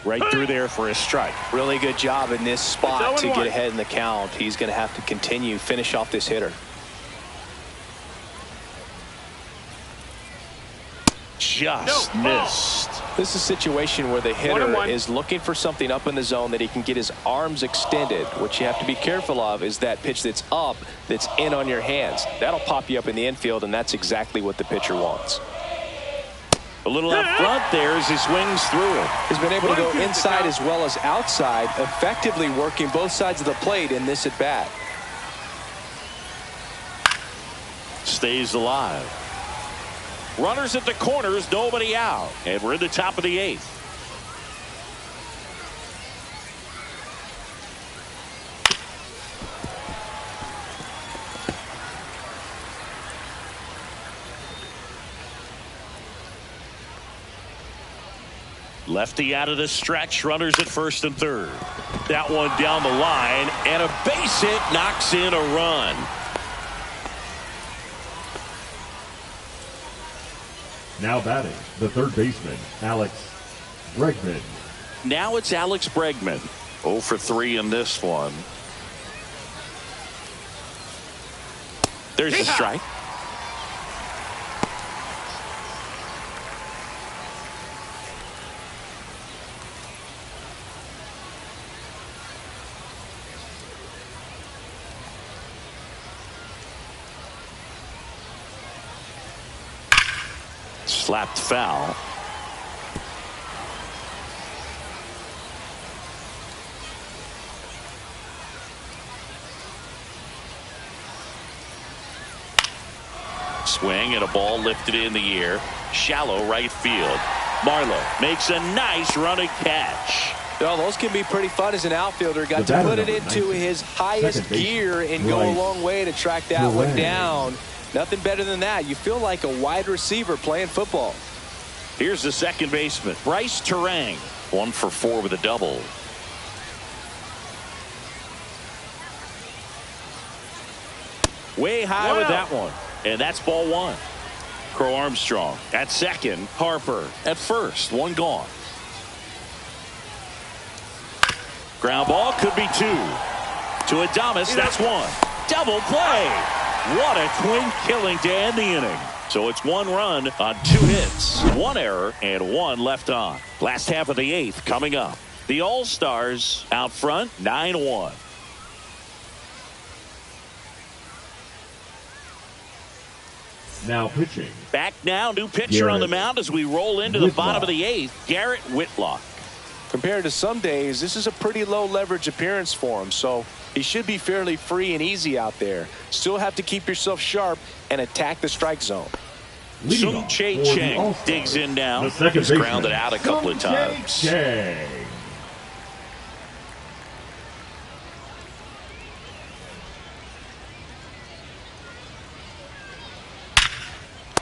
Right through there for a strike. Really good job in this spot to get ahead in the count. He's going to have to continue, finish off this hitter. Just missed. This is a situation where the hitter 1-1. is looking for something up in the zone that he can get his arms extended. What you have to be careful of is that pitch that's up, that's in on your hands. That'll pop you up in the infield, and that's exactly what the pitcher wants. A little up front there as he swings through it. He's been able to go inside as well as outside, effectively working both sides of the plate in this at-bat. Stays alive. Runners at the corners, nobody out. And we're in the top of the 8th. Lefty out of the stretch. Runners at first and third. That one down the line. And a base hit knocks in a run. Now batting, the third baseman, Alex Bregman. Now it's Alex Bregman. 0 for 3 in this one. There's the strike. Slapped foul. Swing and a ball lifted in the air. Shallow right field. Marlowe makes a nice running catch. Well, those can be pretty fun as an outfielder. Got to put it into his highest gear and go a long way to track that one down. Nothing better than that. You feel like a wide receiver playing football. Here's the second baseman, Bryce Terang. 1 for 4 with a double. Way high with that one. And that's ball 1. Crow Armstrong at second. Harper at first. 1 gone. Ground ball could be 2. To Adames, that's 1. Double play. What a twin killing to end the inning. So it's 1 run on 2 hits, 1 error, and 1 left on. Last half of the 8th coming up. The All-Stars out front, 9-1. Now pitching. Back now, new pitcher on the mound as we roll into the bottom of the 8th, Garrett Whitlock. Compared to some days, this is a pretty low leverage appearance for him, so he should be fairly free and easy out there. Still have to keep yourself sharp and attack the strike zone. Sung Chae Chang digs in now. He's grounded out a couple of times.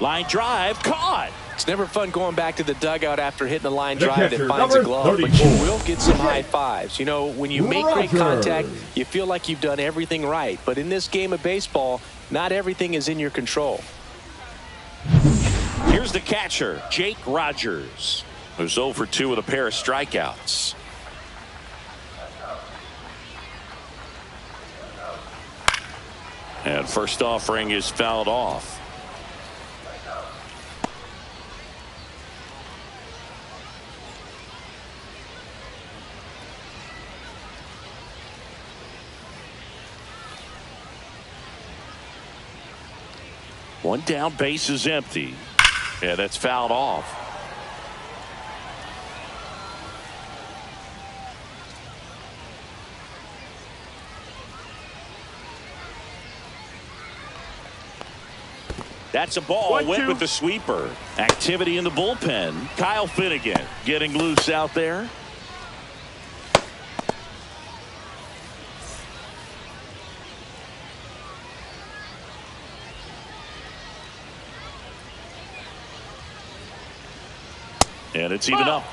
Line drive caught. It's never fun going back to the dugout after hitting a line drive that finds a glove, but you will get some high fives. You know, when you make great contact, you feel like you've done everything right. But in this game of baseball, not everything is in your control. Here's the catcher, Jake Rogers, who's 0 for 2 with a pair of strikeouts. And first offering is fouled off. One down, base is empty. Yeah, that's fouled off. That's a ball. Went with the sweeper. Activity in the bullpen. Kyle Finnegan getting loose out there. And it's even up.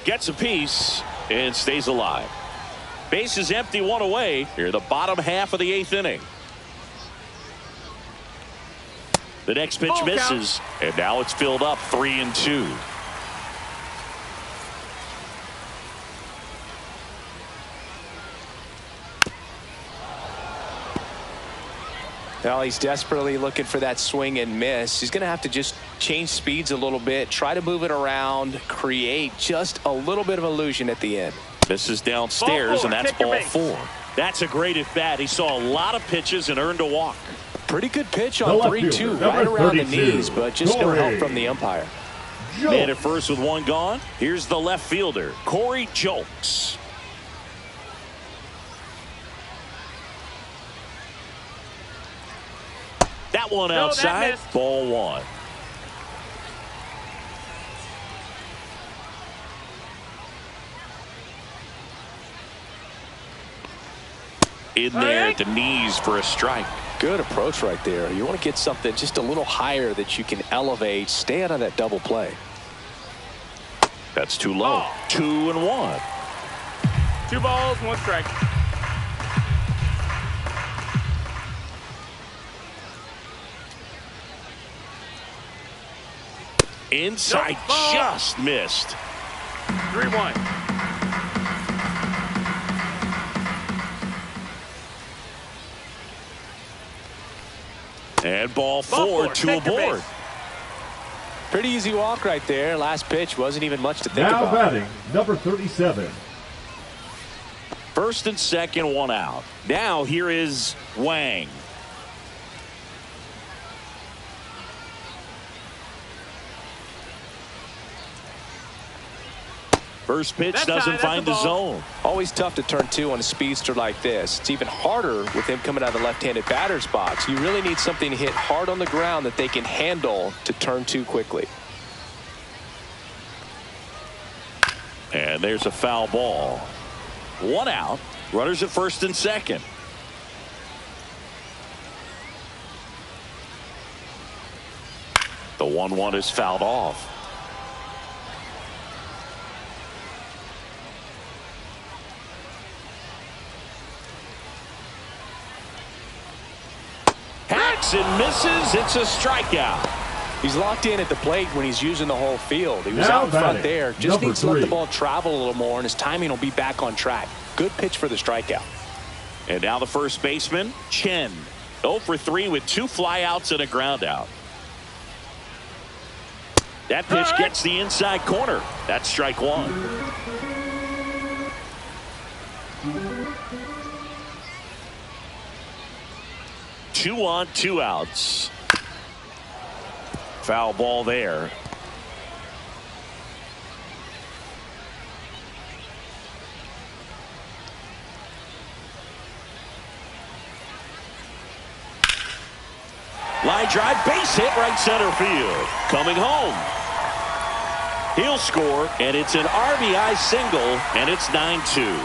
Gets a piece and stays alive. Base is empty, 1 away. Here, the bottom half of the 8th inning. The next pitch misses, and now it's filled up 3-2. Well, he's desperately looking for that swing and miss. He's going to have to just change speeds a little bit, try to move it around, create just a little bit of illusion at the end. This is downstairs, and that's ball 4. That's a great at bat. He saw a lot of pitches and earned a walk. Pretty good pitch on 3-2, right around the knees, but just no help from the umpire. Man at first with one gone. Here's the left fielder, Corey Julks. That one outside, ball 1. In there at the knees for a strike. Good approach right there. You want to get something just a little higher that you can elevate. Stay out of that double play. That's too low. 2-1. 2 balls, 1 strike. Inside, just missed. 3-1. And ball 4, 2 aboard. Pretty easy walk right there. Last pitch wasn't even much to think now about. Now batting, number 37. First and second, 1 out. Now here is Wang. First pitch doesn't find the zone. Always tough to turn 2 on a speedster like this. It's even harder with him coming out of the left-handed batter's box. You really need something to hit hard on the ground that they can handle to turn 2 quickly. And there's a foul ball. 1 out. Runners at first and second. The 1-1 is fouled off. And misses. It's a strikeout. He's locked in at the plate when he's using the whole field. He was out in front there. Just needs to let the ball travel a little more, and his timing will be back on track. Good pitch for the strikeout. And now the first baseman, Chen. 0 for 3 with 2 flyouts and a ground out. That pitch gets the inside corner. That's strike 1. 2 on, 2 outs. Foul ball there. Line drive, base hit, right center field. Coming home. He'll score, and it's an RBI single, and it's 9-2.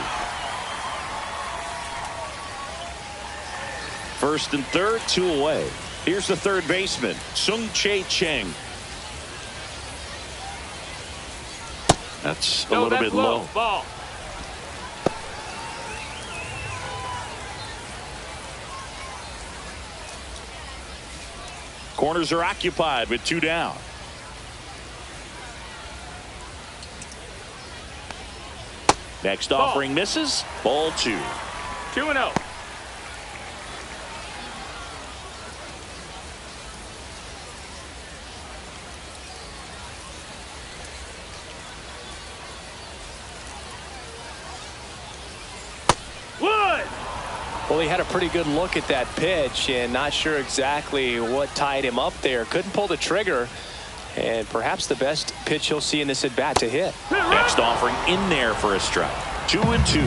First and third, 2 away. Here's the third baseman, Sung-Chae Cheng. That's a little bit low. Ball. Corners are occupied with 2 down. Next offering misses. Ball 2. 2-0. Well, he had a pretty good look at that pitch and not sure exactly what tied him up there. Couldn't pull the trigger, and perhaps the best pitch he'll see in this at-bat to hit. Next offering in there for a strike. 2-2.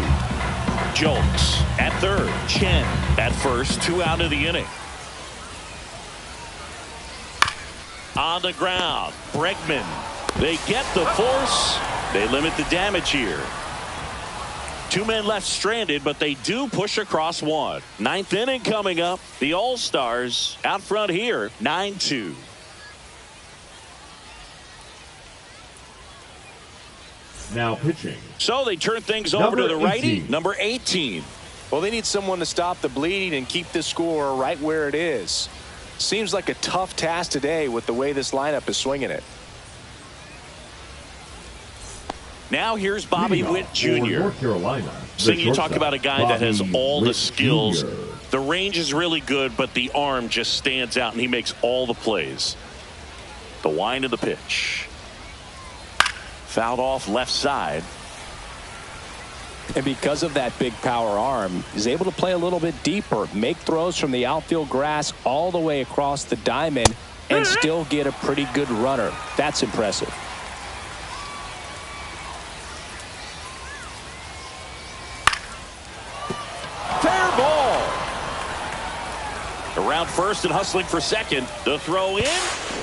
Julks at third. Chen at first. 2 out of the inning. On the ground, Bregman. They get the force. They limit the damage here. 2 men left stranded, but they do push across 1. 9th inning coming up. The All-Stars out front here, 9-2. Now pitching. So they turn things over to the righty, number 18. Well, they need someone to stop the bleeding and keep the score right where it is. Seems like a tough task today with the way this lineup is swinging it. Now here's Bobby Witt Jr. North Carolina. So you talk about a guy that has all the skills. Jr. The range is really good, but the arm just stands out, and he makes all the plays. The wind of the pitch. Fouled off left side. And because of that big power arm, he's able to play a little bit deeper, make throws from the outfield grass all the way across the diamond, and still get a pretty good runner. That's impressive. Fair ball. Around first and hustling for second. The throw in.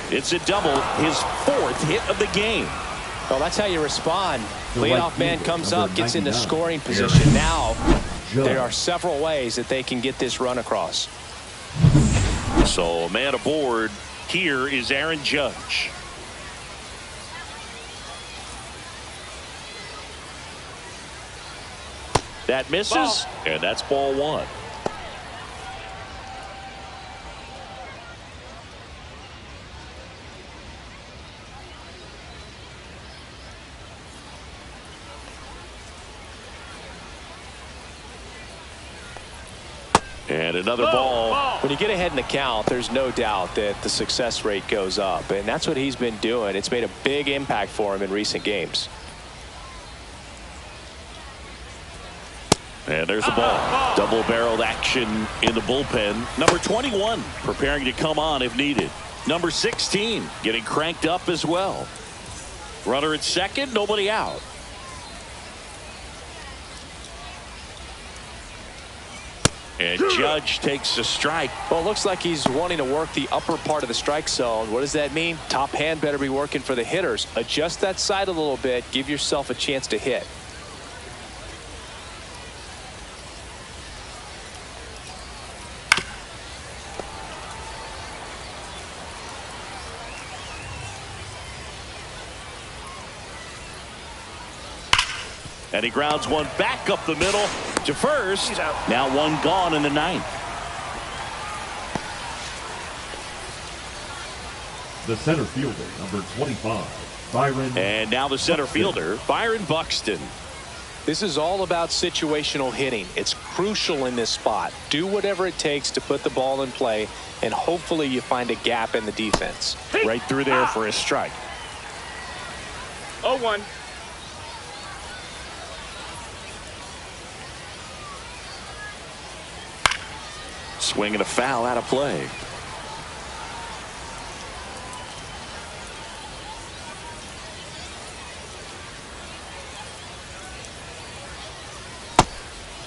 It's a double. His 4th hit of the game. Well, that's how you respond. Leadoff man comes up, gets into scoring position. Now, there are several ways that they can get this run across. So, a man aboard. Here is Aaron Judge. That misses, and that's ball 1. And another ball. When you get ahead in the count, there's no doubt that the success rate goes up, and that's what he's been doing. It's made a big impact for him in recent games. And there's the ball. Double-barreled action in the bullpen. Number 21 preparing to come on if needed. Number 16 getting cranked up as well. Runner at second, nobody out. And Judge takes a strike. Well, it looks like he's wanting to work the upper part of the strike zone. What does that mean? Top hand better be working for the hitters. Adjust that side a little bit. Give yourself a chance to hit. And he grounds one back up the middle to first. Now one gone in the 9th. The center fielder, number 25, Byron. And now the center fielder, Byron Buxton. This is all about situational hitting. It's crucial in this spot. Do whatever it takes to put the ball in play, and hopefully you find a gap in the defense. Right through there for a strike. 0-1. Swing and a foul out of play.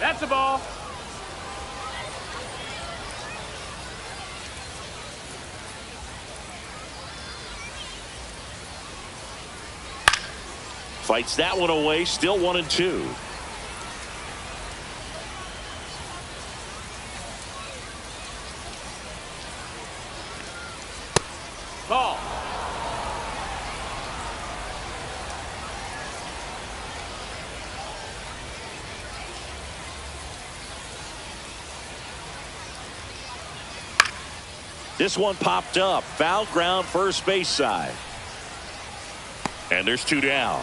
That's a ball. Fights that one away. Still 1-2. Ball. This one popped up. Foul ground first base side. And there's 2 down.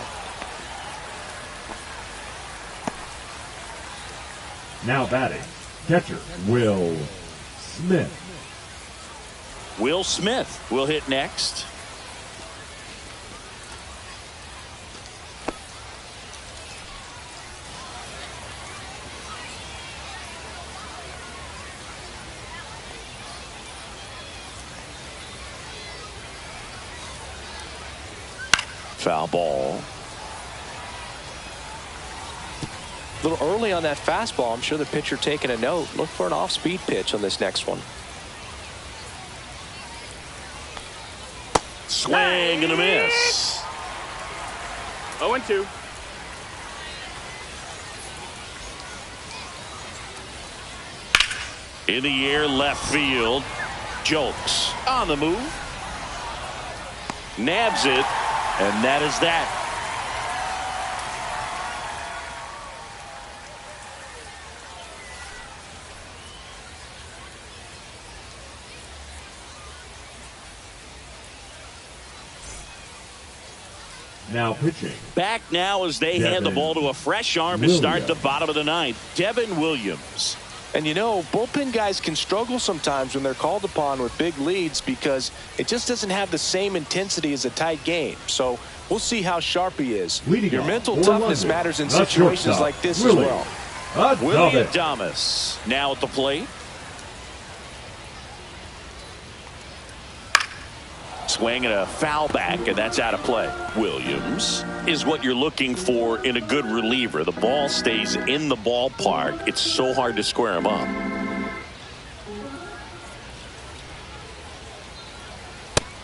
Now batting, catcher Will Smith. Will Smith will hit next. Foul ball. A little early on that fastball. I'm sure the pitcher taking a note. Look for an off-speed pitch on this next one. Swing and a miss. 0-2. In the air, left field. Jokes on the move. Nabs it, and that is that. Now pitching. Back now as they hand the ball to a fresh arm to start the bottom of the 9th. Devin Williams. And you know, bullpen guys can struggle sometimes when they're called upon with big leads because it just doesn't have the same intensity as a tight game. So we'll see how sharp he is. Your mental toughness matters in situations like this as well. Willie Adames now at the plate. Swing and a foul back, and that's out of play. Williams is what you're looking for in a good reliever. The ball stays in the ballpark. It's so hard to square him up.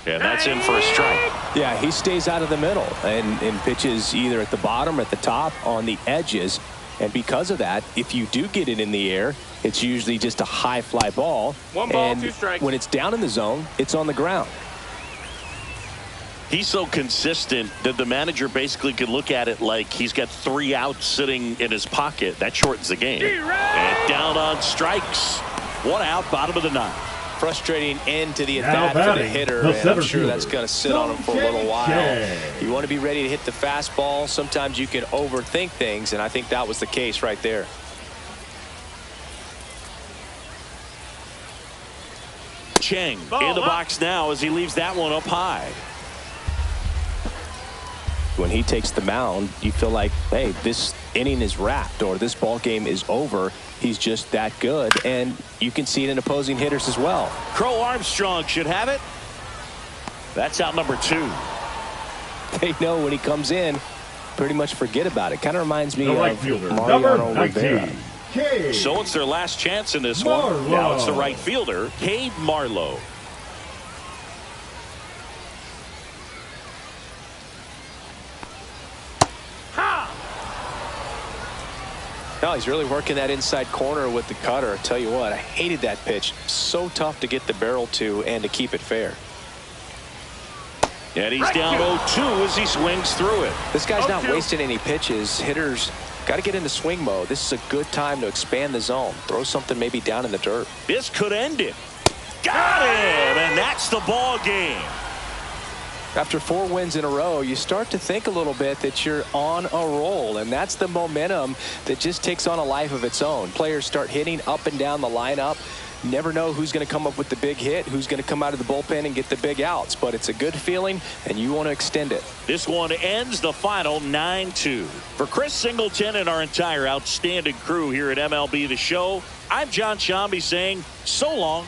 And that's in for a strike. Yeah, he stays out of the middle and pitches either at the bottom or at the top on the edges. And because of that, if you do get it in the air, it's usually just a high fly ball. 1 ball, and 2 strikes. When it's down in the zone, it's on the ground. He's so consistent that the manager basically could look at it like he's got 3 outs sitting in his pocket. That shortens the game. And down on strikes. 1 out, bottom of the 9th. Frustrating end to the at-bat for the hitter, and I'm sure that's going to sit on him for a little while. You want to be ready to hit the fastball. Sometimes you can overthink things, and I think that was the case right there. Chang in the box now as he leaves that one up high. When he takes the mound, you feel like, hey, this inning is wrapped or this ball game is over. He's just that good, and you can see it in opposing hitters as well. Crow Armstrong should have it. That's out number 2. They know when he comes in, pretty much forget about it. Kind of reminds me The of right fielder, Mariano number Rivera. 19. So it's their last chance in this one. Now it's the right fielder, Cade Marlowe. No, he's really working that inside corner with the cutter. I tell you what, I hated that pitch. So tough to get the barrel to and to keep it fair. And he's down 0-2 as he swings through it. This guy's not wasting any pitches. Hitters got to get into swing mode. This is a good time to expand the zone. Throw something maybe down in the dirt. This could end it. Got him, and that's the ball game. After 4 wins in a row, you start to think a little bit that you're on a roll, and that's the momentum that just takes on a life of its own. Players start hitting up and down the lineup. Never know who's going to come up with the big hit, who's going to come out of the bullpen and get the big outs, but it's a good feeling, and you want to extend it. This one ends the final 9-2. For Chris Singleton and our entire outstanding crew here at MLB The Show, I'm John Shambi saying so long.